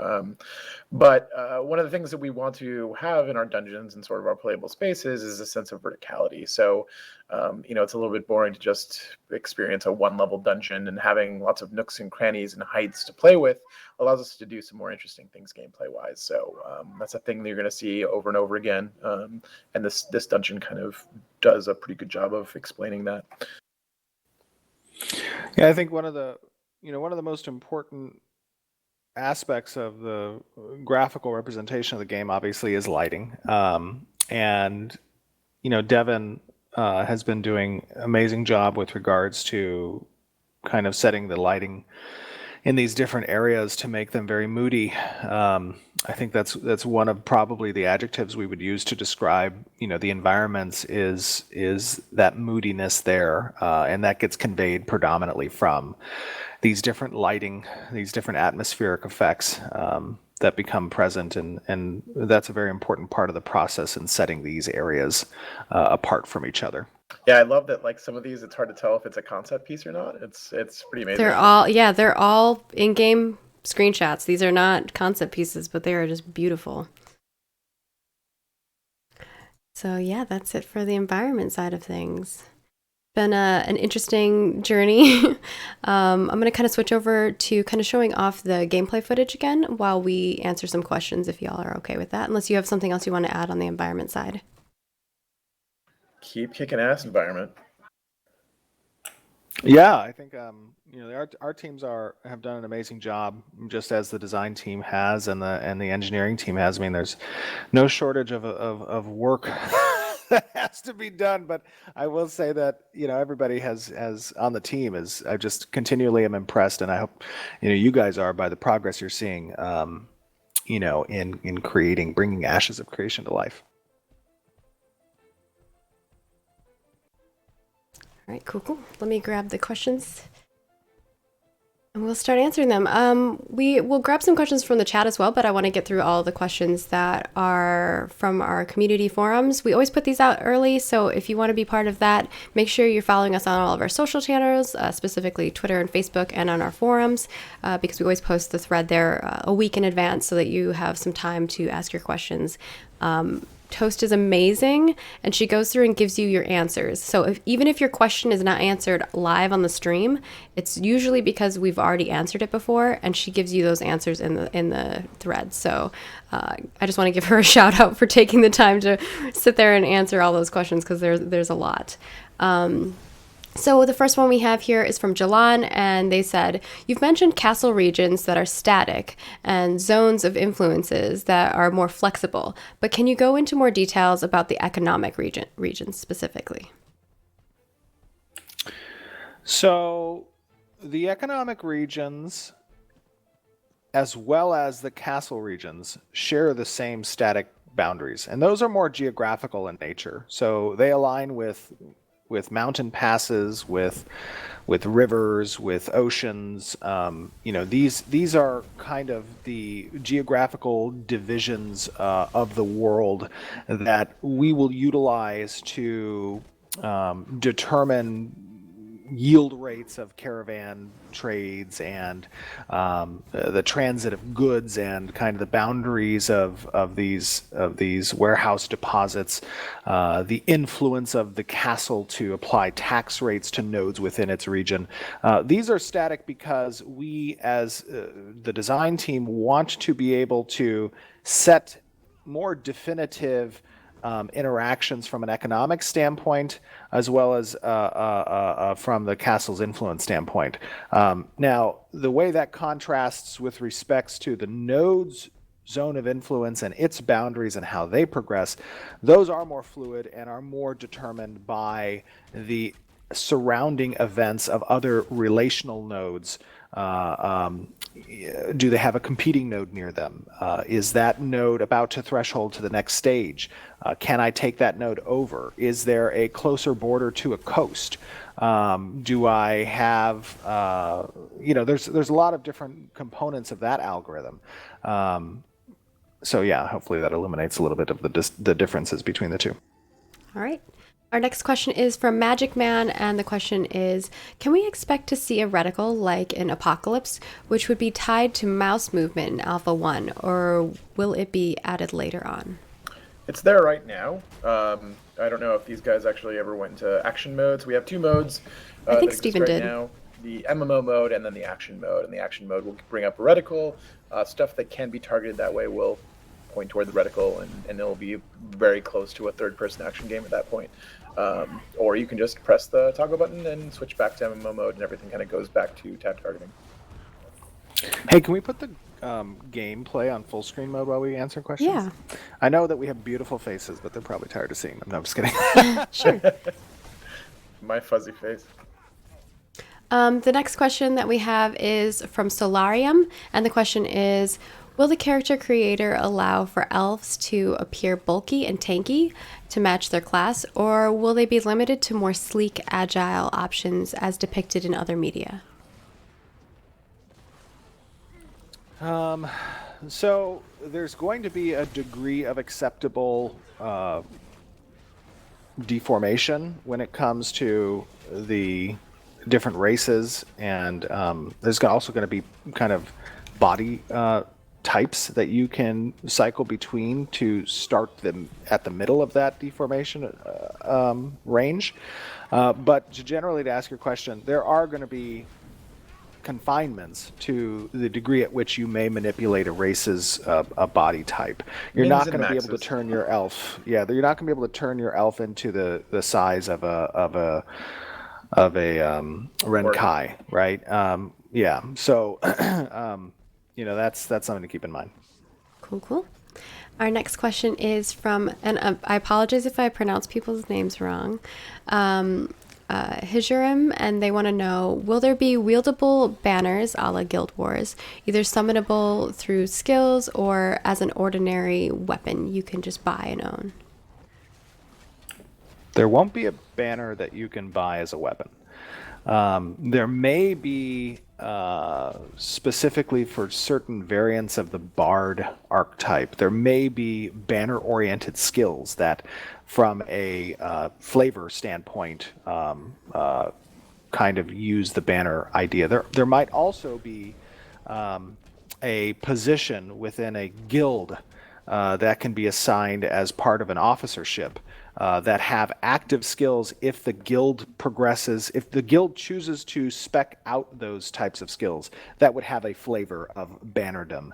But one of the things that we want to have in our dungeons and sort of our playable spaces is a sense of verticality. So, it's a little bit boring to just experience a one-level dungeon, and having lots of nooks and crannies and heights to play with allows us to do some more interesting things gameplay-wise. So that's a thing that you're going to see over and over again. And this dungeon kind of does a pretty good job of explaining that. Yeah, I think one of the most important aspects of the graphical representation of the game obviously is lighting. And Devin has been doing an amazing job with regards to kind of setting the lighting in these different areas to make them very moody. I think that's one of probably the adjectives we would use to describe the environments is that moodiness there, and that gets conveyed predominantly from these different lighting, these different atmospheric effects. that become present, and that's a very important part of the process in setting these areas apart from each other. Yeah, I love that. Like some of these, it's hard to tell if it's a concept piece or not. It's pretty amazing. They're all in-game screenshots. These are not concept pieces, but they are just beautiful. So yeah, that's it for the environment side of things. Been an interesting journey. I'm going to kind of switch over to kind of showing off the gameplay footage again while we answer some questions, if y'all are okay with that, unless you have something else you want to add on the environment side. Keep kicking ass, environment. Yeah, I think our teams have done an amazing job, just as the design team has and the engineering team has. I mean, there's no shortage of work that has to be done, but I will say that everybody has on the team is I just continually am impressed, and I hope you guys are, by the progress you're seeing in creating, bringing Ashes of Creation to life. All right, cool. Let me grab the questions and we'll start answering them. We will grab some questions from the chat as well, but I want to get through all the questions that are from our community forums. We always put these out early, so if you want to be part of that, make sure you're following us on all of our social channels, specifically Twitter and Facebook, and on our forums, because we always post the thread there a week in advance so that you have some time to ask your questions. Toast is amazing, and she goes through and gives you your answers. So even if your question is not answered live on the stream, it's usually because we've already answered it before, and she gives you those answers in the thread. So I just want to give her a shout out for taking the time to sit there and answer all those questions, because there's a lot. So the first one we have here is from Jalan, and they said, you've mentioned castle regions that are static and zones of influences that are more flexible, but can you go into more details about the economic regions specifically? So the economic regions, as well as the castle regions, share the same static boundaries, and those are more geographical in nature. So they align with mountain passes, with rivers, with oceans. These are kind of the geographical divisions of the world that we will utilize to determine yield rates of caravan trades and the transit of goods and kind of the boundaries of these warehouse deposits, the influence of the castle to apply tax rates to nodes within its region. These are static because we, as the design team, want to be able to set more definitive interactions from an economic standpoint, as well as from the castle's influence standpoint. Now, the way that contrasts with respects to the node's zone of influence and its boundaries and how they progress, those are more fluid and are more determined by the surrounding events of other relational nodes. Do they have a competing node near them? Is that node about to threshold to the next stage? Can I take that node over? Is there a closer border to a coast? Do I have, there's a lot of different components of that algorithm. So yeah, hopefully that illuminates a little bit of the differences between the two. All right. Our next question is from Magic Man, and the question is, can we expect to see a reticle like in Apocalypse, which would be tied to mouse movement in Alpha 1, or will it be added later on? It's there right now. I don't know if these guys actually ever went into action modes. We have two modes. I think Steven did. Now. The MMO mode and then the action mode. And the action mode will bring up a reticle. Stuff that can be targeted that way will point toward the reticle, and it'll be very close to a third-person action game at that point. Or you can just press the toggle button and switch back to MMO mode, and everything kind of goes back to tap targeting. Hey, can we put the gameplay on full screen mode while we answer questions? Yeah. I know that we have beautiful faces, but they're probably tired of seeing them. No, I'm just kidding. Sure. My fuzzy face. The next question that we have is from Solarium, and the question is, will the character creator allow for elves to appear bulky and tanky to match their class, or will they be limited to more sleek, agile options as depicted in other media? So there's going to be a degree of acceptable deformation when it comes to the different races, and there's also going to be kind of body types that you can cycle between to start them at the middle of that deformation range. But generally, to ask your question, there are going to be confinements to the degree at which you may manipulate a race's a body type. You're Mins not and going to be able to maxes. turn your elf. Yeah, you're not going to be able to turn your elf into the size of a Orc. Renkai, right? Yeah. So, that's something to keep in mind. Cool, cool. Our next question is from, and I apologize if I pronounce people's names wrong, Hijurim, and they want to know, will there be wieldable banners a la Guild Wars, either summonable through skills or as an ordinary weapon you can just buy and own? There won't be a banner that you can buy as a weapon. There may be specifically for certain variants of the Bard archetype, there may be banner-oriented skills that, from a flavor standpoint, kind of use the banner idea. There might also be a position within a guild that can be assigned as part of an officership that have active skills if the guild progresses, if the guild chooses to spec out those types of skills, that would have a flavor of bannerdom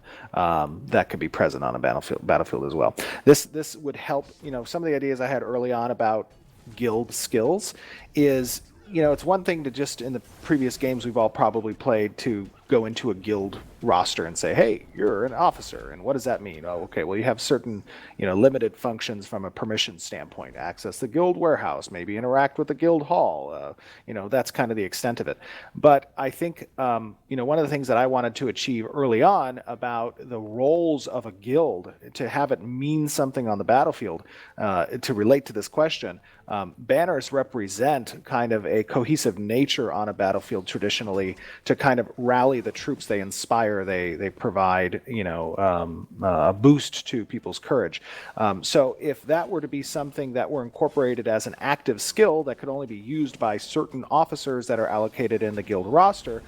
that could be present on a battlefield as well. This would help, some of the ideas I had early on about guild skills is, it's one thing to just, in the previous games we've all probably played, to go into a guild roster and say, hey, you're an officer, and what does that mean? Oh, okay, well, you have certain, limited functions from a permission standpoint: access the guild warehouse, maybe interact with the guild hall. That's kind of the extent of it. But I think, one of the things that I wanted to achieve early on about the roles of a guild, to have it mean something on the battlefield, to relate to this question, banners represent kind of a cohesive nature on a battlefield traditionally, to kind of rally the troops. They inspire, they provide, a boost to people's courage. So if that were to be something that were incorporated as an active skill that could only be used by certain officers that are allocated in the guild roster,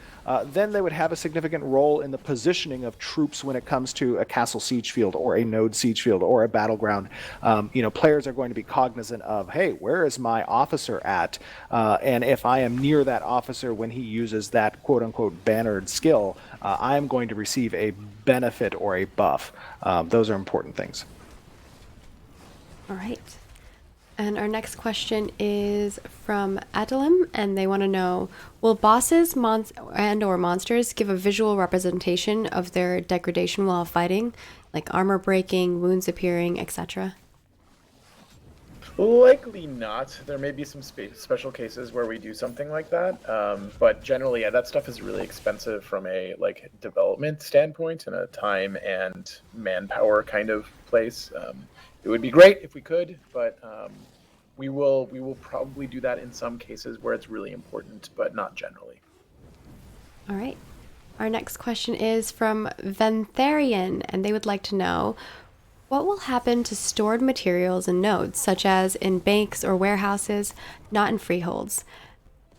then they would have a significant role in the positioning of troops when it comes to a castle siege field or a node siege field or a battleground. Players are going to be cognizant of, hey, where is my officer at? And if I am near that officer when he uses that quote-unquote bannered skill, I am going to receive a benefit or a buff. Those are important things. All right. And our next question is from Adelim, and they want to know, will bosses and or monsters give a visual representation of their degradation while fighting, like armor breaking, wounds appearing, etc.? Likely not. There may be some special cases where we do something like that, but generally, yeah, that stuff is really expensive from a development standpoint and a time and manpower kind of place. It would be great if we could, but we will probably do that in some cases where it's really important, but not generally. All right. Our next question is from Ventharian, and they would like to know, what will happen to stored materials and nodes, such as in banks or warehouses, not in freeholds,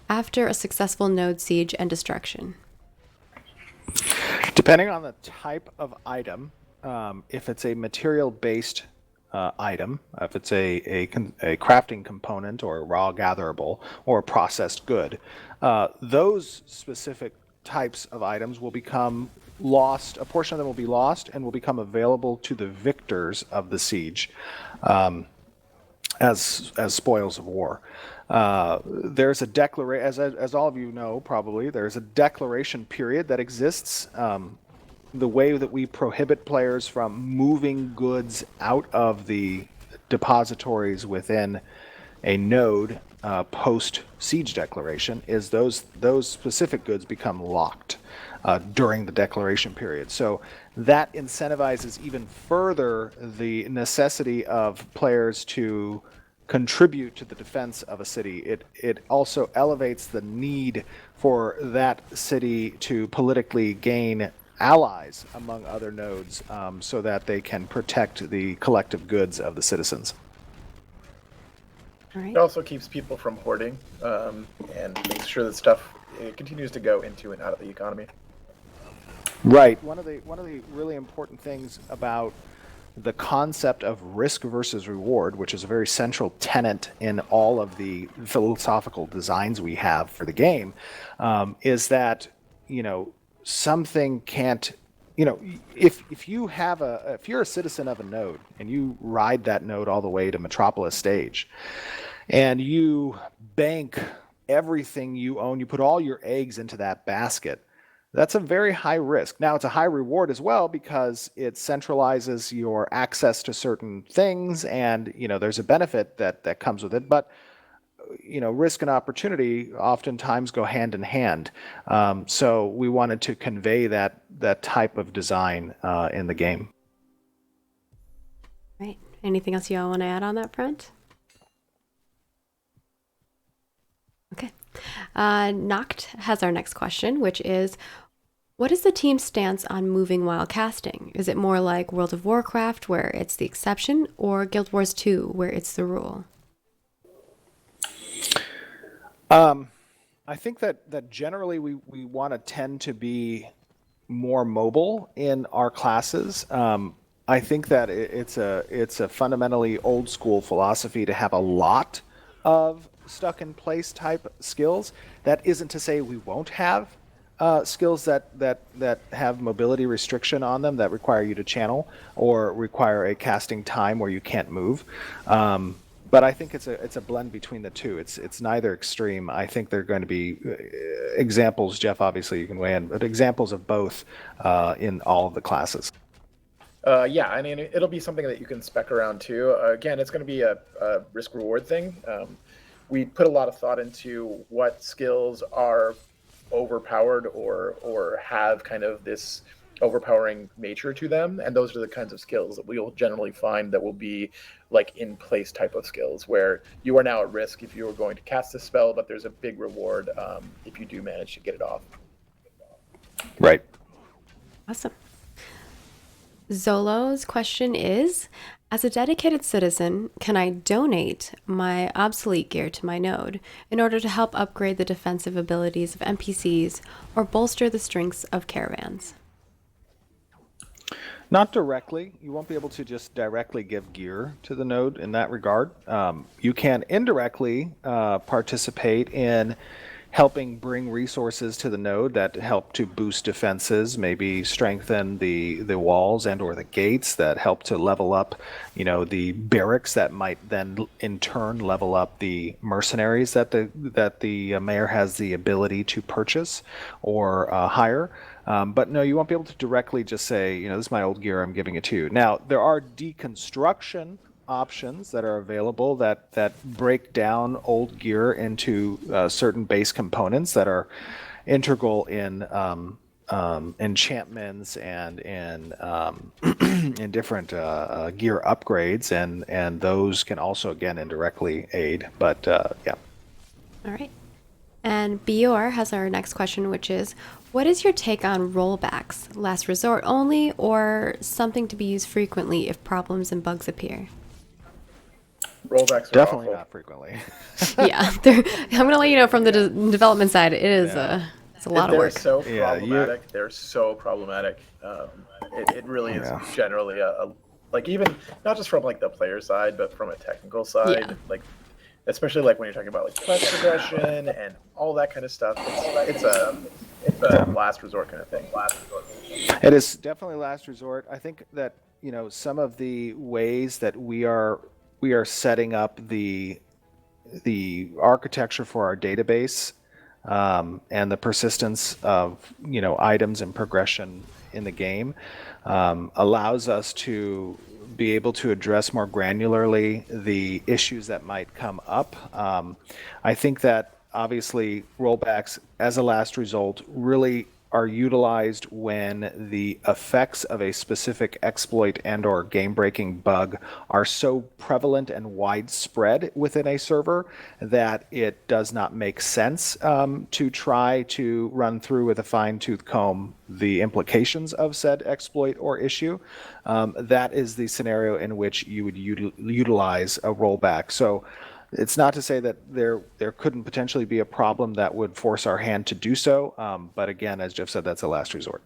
after a successful node siege and destruction? Depending on the type of item, if it's a material-based item, if it's a crafting component or a raw gatherable or a processed good, those specific types of items will become lost. A portion of them will be lost and will become available to the victors of the siege as spoils of war. There's a declaration, as all of you know probably, there's a declaration period that exists. The way that we prohibit players from moving goods out of the depositories within a node post siege declaration is those specific goods become locked during the declaration period. So that incentivizes even further the necessity of players to contribute to the defense of a city. It also elevates the need for that city to politically gain allies among other nodes, so that they can protect the collective goods of the citizens. All right. It also keeps people from hoarding, and makes sure that stuff continues to go into and out of the economy. Right. One of the really important things about the concept of risk versus reward, which is a very central tenet in all of the philosophical designs we have for the game, is that, something can't, if you're a citizen of a node and you ride that node all the way to Metropolis stage, and you bank everything you own, you put all your eggs into that basket. That's a very high risk. Now, it's a high reward as well because it centralizes your access to certain things, and there's a benefit that comes with it. But risk and opportunity oftentimes go hand in hand. So we wanted to convey that type of design in the game. Right. Anything else you all want to add on that front? Okay. Noct has our next question, which is, what is the team's stance on moving while casting? Is it more like World of Warcraft, where it's the exception, or Guild Wars 2, where it's the rule? I think that generally we want to tend to be more mobile in our classes. I think that it's a fundamentally old school philosophy to have a lot of stuck in place type skills. That isn't to say we won't have skills that have mobility restriction on them that require you to channel or require a casting time where you can't move. But I think it's a blend between the two. It's neither extreme. I think there are going to be examples. Jeff, obviously you can weigh in, but examples of both in all of the classes. Yeah, I mean, it'll be something that you can spec around too. Again, it's going to be a risk reward thing. We put a lot of thought into what skills are overpowered or have kind of this overpowering nature to them, and those are the kinds of skills that we'll generally find that will be like in place type of skills where you are now at risk if you are going to cast a spell, but there's a big reward if you do manage to get it off. Right. Awesome. Zolo's question is, as a dedicated citizen, can I donate my obsolete gear to my node in order to help upgrade the defensive abilities of NPCs or bolster the strengths of caravans? Not directly. You won't be able to just directly give gear to the node in that regard. You can indirectly participate in helping bring resources to the node that help to boost defenses, maybe strengthen the walls and or the gates that help to level up, the barracks that might then in turn level up the mercenaries that the mayor has the ability to purchase or hire. But no, you won't be able to directly just say, this is my old gear, I'm giving it to you. Now, there are deconstruction options that are available that break down old gear into certain base components that are integral in enchantments and in in different gear upgrades, and those can also again indirectly aid. But yeah. All right. And Bior has our next question, which is, what is your take on rollbacks? Last resort only, or something to be used frequently if problems and bugs appear? Rollbacks are Definitely awful. not frequently. Yeah, I'm going to let you know from the development side, it is it's a lot of work. They're so problematic. They're so problematic. It really is generally like even not just from like the player side, but from a technical side, like especially like when you're talking about like quest progression and all that kind of stuff. It's a last resort kind of thing. It is definitely last resort. I think that some of the ways that we are setting up the architecture for our database and the persistence of items and progression in the game allows us to be able to address more granularly the issues that might come up. I think that obviously rollbacks as a last result really are utilized when the effects of a specific exploit and or game-breaking bug are so prevalent and widespread within a server that it does not make sense to try to run through with a fine-tooth comb the implications of said exploit or issue. That is the scenario in which you would utilize a rollback. So it's not to say that there couldn't potentially be a problem that would force our hand to do so, but again, as Jeff said, that's a last resort.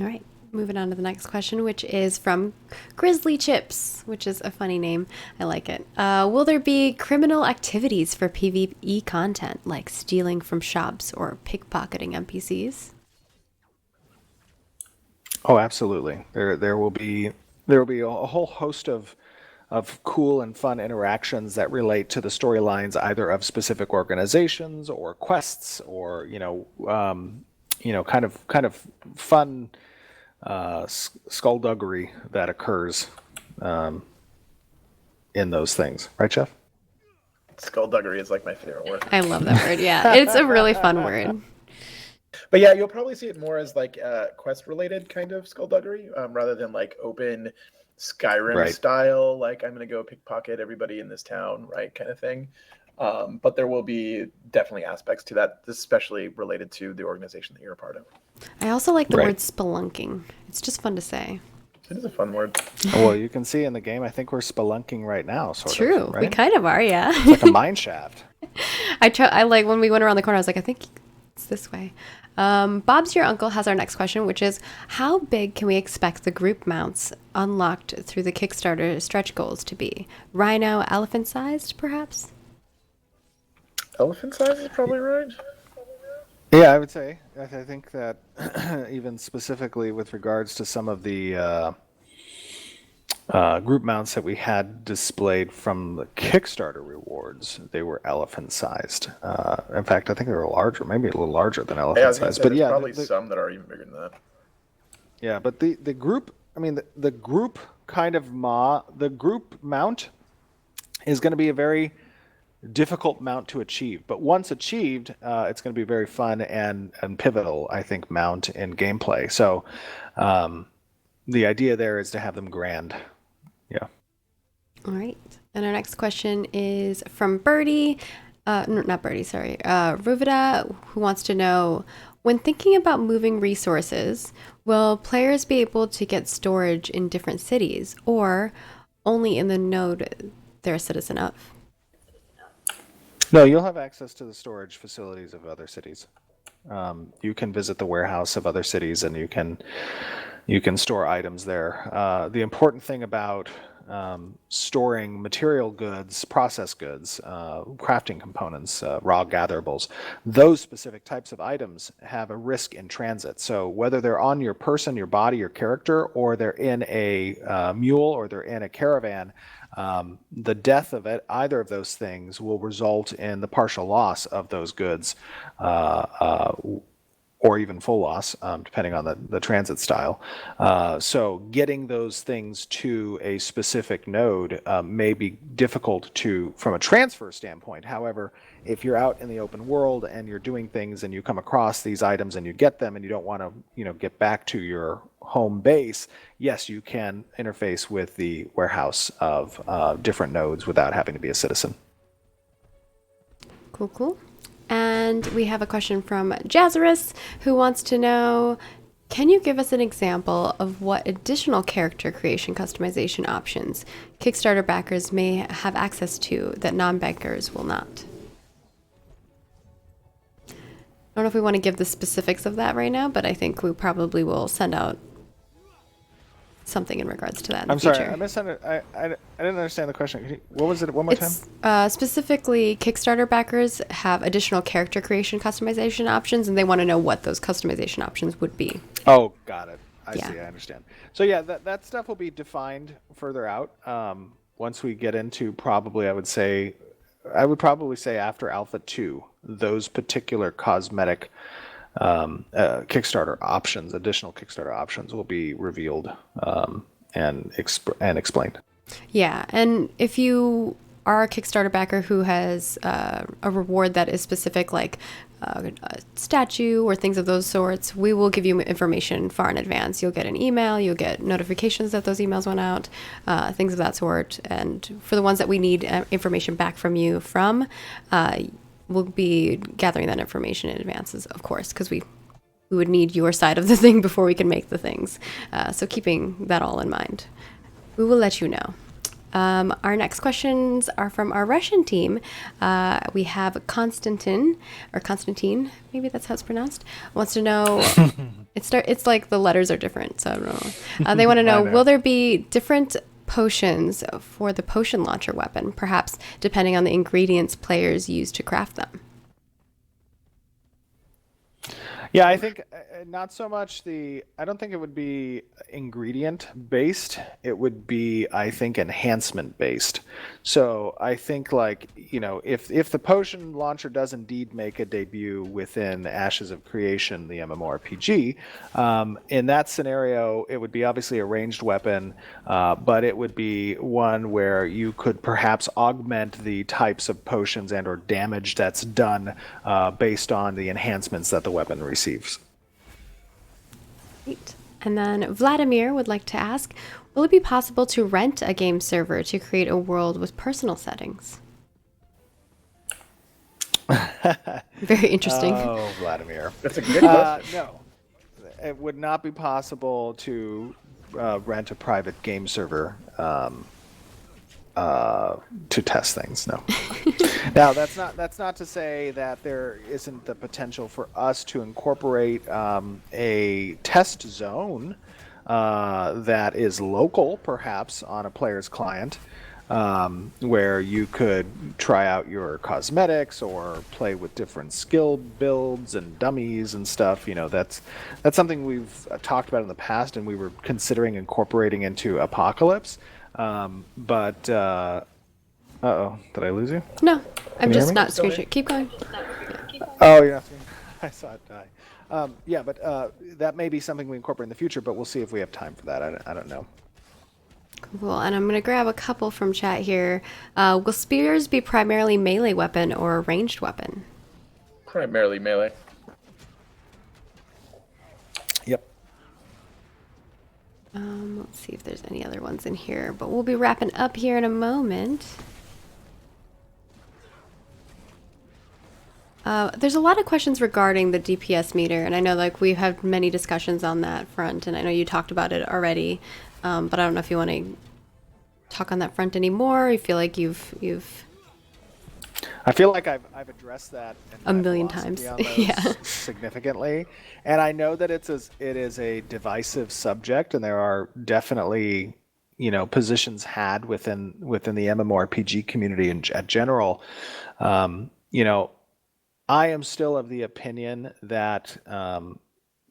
All right, moving on to the next question, which is from Grizzly Chips, which is a funny name. I like it. Will there be criminal activities for PvE content, like stealing from shops or pickpocketing NPCs? Oh, absolutely. There will be a whole host of cool and fun interactions that relate to the storylines either of specific organizations or quests or kind of fun skullduggery that occurs in those things, right, Jeff? Skullduggery is like my favorite word. I love that word. Yeah, it's a really fun word. But yeah, you'll probably see it more as like quest related kind of skullduggery rather than like open Skyrim style, like I'm going to go pickpocket everybody in this town, right, kind of thing. But there will be definitely aspects to that, especially related to the organization that you're a part of. I also like the word spelunking. It's just fun to say. It is a fun word. Well, you can see in the game, I think we're spelunking right now, sort of. True, right? we kind of are, yeah. It's like a mine shaft. I like when we went around the corner, I was like, I think it's this way. Bob's Your Uncle has our next question, which is, how big can we expect the group mounts unlocked through the Kickstarter stretch goals to be? Rhino, elephant-sized, perhaps? Elephant size is probably right. Yeah, I would say. I think that even specifically with regards to some of the group mounts that we had displayed from the Kickstarter rewards, they were elephant-sized. In fact, I think they were larger, maybe a little larger than elephant-sized. But yeah, probably some that are even bigger than that. Yeah, but the group, I mean, the group kind of the group mount is going to be a very difficult mount to achieve. But once achieved, it's going to be very fun and pivotal, I think, mount in gameplay. So the idea there is to have them grand. Yeah. All right. And our next question is from Birdie. Not Birdie, sorry. Ruvida, who wants to know, when thinking about moving resources, will players be able to get storage in different cities or only in the node they're a citizen of? No, you'll have access to the storage facilities of other cities. You can visit the warehouse of other cities and you can store items there. The important thing about storing material goods, process goods, crafting components, raw gatherables, those specific types of items have a risk in transit. So whether they're on your person, your body, your character, or they're in a mule or they're in a caravan, the death of either of those things will result in the partial loss of those goods or even full loss, depending on the transit style. So getting those things to a specific node may be difficult from a transfer standpoint. However, if you're out in the open world and you're doing things and you come across these items and you get them and you don't want to, get back to your home base, yes, you can interface with the warehouse of different nodes without having to be a citizen. Cool. And we have a question from Jazarus, who wants to know, can you give us an example of what additional character creation customization options Kickstarter backers may have access to that non-backers will not? I don't know if we want to give the specifics of that right now, but I think we probably will send out something in regards to that in the future. I'm sorry, I didn't understand the question. What was it one more time? Specifically, Kickstarter backers have additional character creation customization options, and they want to know what those customization options would be. Oh, got it. I see, I understand. So yeah, that stuff will be defined further out. Once we get into I would probably say after Alpha 2, those particular cosmetic Kickstarter options, additional Kickstarter options will be revealed and explained. Yeah, and if you are a Kickstarter backer who has a reward that is specific, like a statue or things of those sorts, we will give you information far in advance. You'll get an email, you'll get notifications that those emails went out, things of that sort. And for the ones that we need information back from you we'll be gathering that information in advances, of course, because we would need your side of the thing before we can make the things. So keeping that all in mind, we will let you know. Our next questions are from our Russian team. We have Konstantin, maybe that's how it's pronounced, wants to know, it's like the letters are different, so I don't know. They want to know, will there be different potions for the potion launcher weapon, perhaps depending on the ingredients players use to craft them? Yeah, I think not so much I don't think it would be ingredient based. It would be, I think, enhancement based. So I think, like, if the potion launcher does indeed make a debut within Ashes of Creation, the MMORPG, in that scenario, it would be obviously a ranged weapon, but it would be one where you could perhaps augment the types of potions and or damage that's done based on the enhancements that the weapon receives. Great. And then Vladimir would like to ask, will it be possible to rent a game server to create a world with personal settings? Very interesting. Oh, Vladimir. That's a good question. No, it would not be possible to rent a private game server to test things. No. Now, that's not to say that there isn't the potential for us to incorporate a test zone that is local, perhaps on a player's client, where you could try out your cosmetics or play with different skill builds and dummies and stuff. That's something we've talked about in the past, and we were considering incorporating into Apocalypse. But uh-oh, did I lose you? No, I'm just not Still screenshot. Keep going. Oh, yeah, I saw it die. Yeah, but that may be something we incorporate in the future, but we'll see if we have time for that. I don't know. Cool. And I'm going to grab a couple from chat here. Will spears be primarily melee weapon or a ranged weapon? Primarily melee. Yep. Let's see if there's any other ones in here, but we'll be wrapping up here in a moment. There's a lot of questions regarding the DPS meter, and I know we've had many discussions on that front, and I know you talked about it already, but I don't know if you want to talk on that front anymore. Or you feel like you've I feel like I've addressed that a million times. Yeah. Significantly, and I know that it is a divisive subject, and there are definitely positions had within the MMORPG community in general. I am still of the opinion that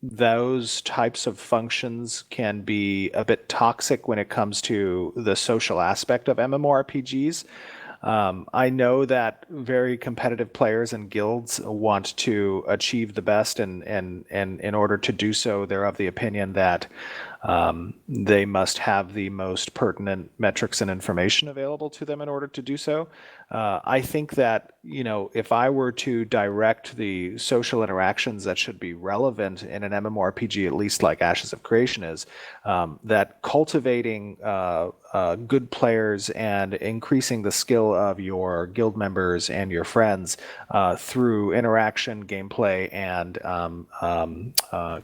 those types of functions can be a bit toxic when it comes to the social aspect of MMORPGs. I know that very competitive players and guilds want to achieve the best, and in order to do so, they're of the opinion that they must have the most pertinent metrics and information available to them in order to do so. I think that, if I were to direct the social interactions that should be relevant in an MMORPG, at least like Ashes of Creation is, that cultivating good players and increasing the skill of your guild members and your friends through interaction, gameplay, and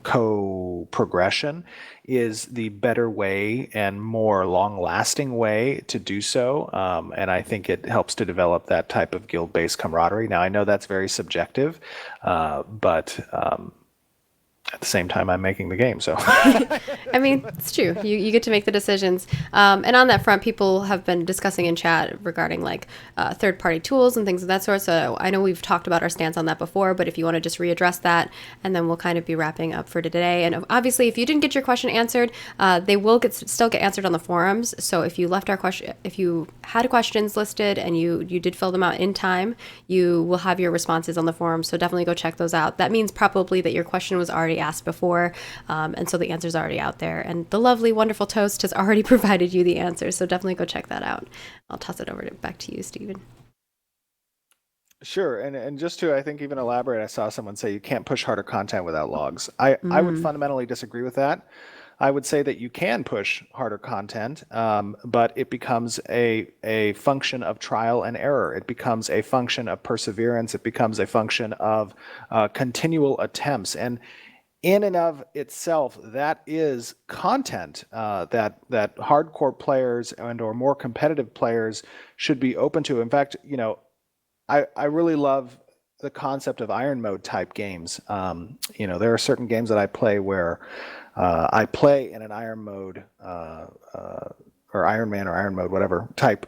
co-progression is the better way and more long-lasting way to do so. And I think it helps to develop that type of guild-based camaraderie. Now, I know that's very subjective, but at the same time, I'm making the game, so. I mean, it's true. You get to make the decisions. And on that front, people have been discussing in chat regarding third-party tools and things of that sort. So I know we've talked about our stance on that before, but if you want to just readdress that, and then we'll kind of be wrapping up for today. And obviously, if you didn't get your question answered, they will still get answered on the forums. So if you left our question, if you had questions listed and you did fill them out in time, you will have your responses on the forum. So definitely go check those out. That means probably that your question was already asked before, and so the answer's already out there, and the lovely wonderful Toast has already provided you the answer, so definitely go check that out. I'll toss it back to you, Stephen. Sure, and just to I think even elaborate, I saw someone say you can't push harder content without logs. I would Mm, fundamentally disagree with that. I would say that you can push harder content, but it becomes a function of trial and error. It becomes a function of perseverance. It becomes a function of continual attempts. And in and of itself, that is content that hardcore players and or more competitive players should be open to. In fact, I really love the concept of iron mode type games. There are certain games that I play where I play in an iron mode or Iron Man or Iron Mode, whatever type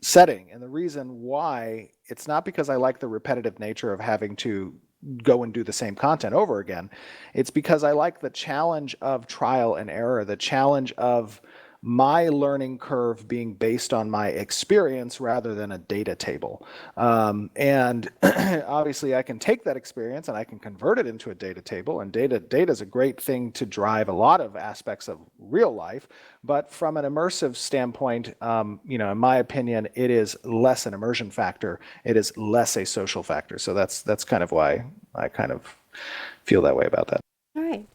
setting. And the reason why, it's not because I like the repetitive nature of having to go and do the same content over again. It's because I like the challenge of trial and error, the challenge of my learning curve being based on my experience rather than a data table. And obviously, I can take that experience and I can convert it into a data table. And data is a great thing to drive a lot of aspects of real life. But from an immersive standpoint, in my opinion, it is less an immersion factor. It is less a social factor. So that's kind of why I kind of feel that way about that. all right.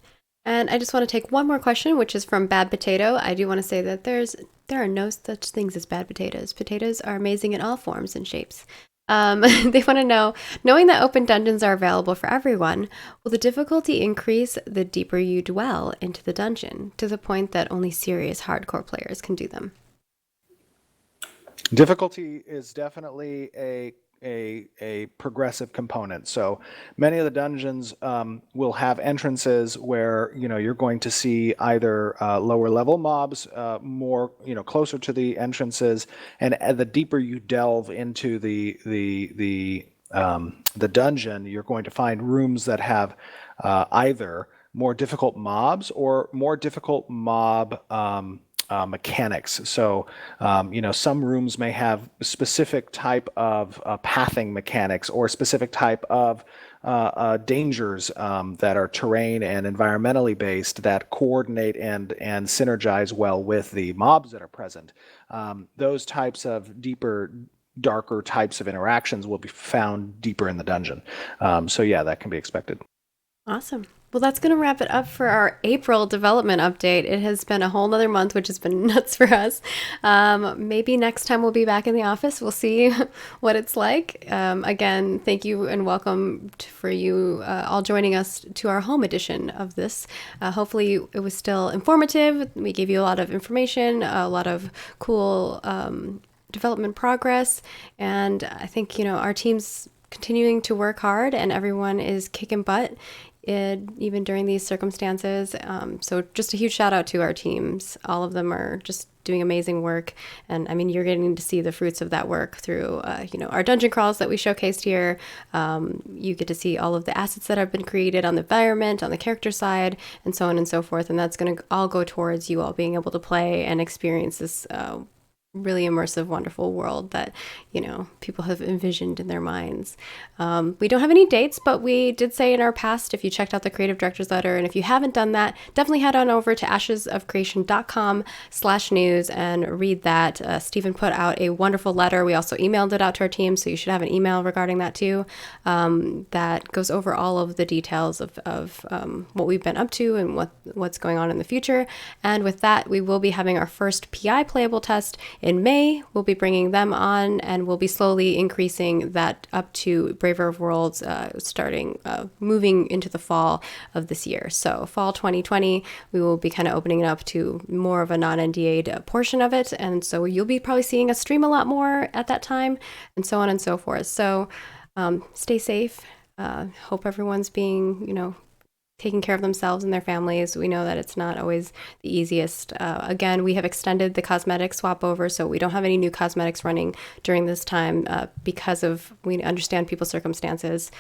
And I just want to take one more question, which is from Bad Potato. I do want to say that there are no such things as bad potatoes. Potatoes are amazing in all forms and shapes. They want to know, knowing that open dungeons are available for everyone, will the difficulty increase the deeper you dwell into the dungeon to the point that only serious hardcore players can do them? Difficulty is definitely a progressive component. So many of the dungeons will have entrances where you're going to see either lower level mobs, more closer to the entrances, and the deeper you delve into the dungeon, you're going to find rooms that have either more difficult mobs or more difficult mob mechanics. So, some rooms may have specific type of pathing mechanics or specific type of dangers that are terrain and environmentally based that coordinate and synergize well with the mobs that are present. Those types of deeper, darker types of interactions will be found deeper in the dungeon. So yeah, that can be expected. Awesome. Well, that's going to wrap it up for our April development update. It has been a whole nother month, which has been nuts for us. Maybe next time we'll be back in the office. We'll see what it's like. Again, thank you and welcome for you all joining us to our home edition of this. Hopefully, it was still informative. We gave you a lot of information, a lot of cool development progress. And I think, our team's continuing to work hard and everyone is kicking butt even during these circumstances. So just a huge shout out to our teams. All of them are just doing amazing work. And I mean, you're getting to see the fruits of that work through, our dungeon crawls that we showcased here. You get to see all of the assets that have been created on the environment, on the character side, and so on and so forth. And that's going to all go towards you all being able to play and experience this really immersive, wonderful world that, people have envisioned in their minds. We don't have any dates, but we did say in our past, if you checked out the creative director's letter, and if you haven't done that, definitely head on over to ashesofcreation.com/news and read that. Stephen put out a wonderful letter. We also emailed it out to our team, so you should have an email regarding that too, that goes over all of the details of what we've been up to and what's going on in the future. And with that, we will be having our first PI playable test in May. We'll be bringing them on, and we'll be slowly increasing that up to Braver of Worlds, moving into the fall of this year. So fall 2020, we will be kind of opening it up to more of a non-NDA'd portion of it. And so you'll be probably seeing us stream a lot more at that time, and so on and so forth. So stay safe. Hope everyone's being, taking care of themselves and their families. We know that it's not always the easiest. Again, we have extended the cosmetic swap over, so we don't have any new cosmetics running during this time because we understand people's circumstances.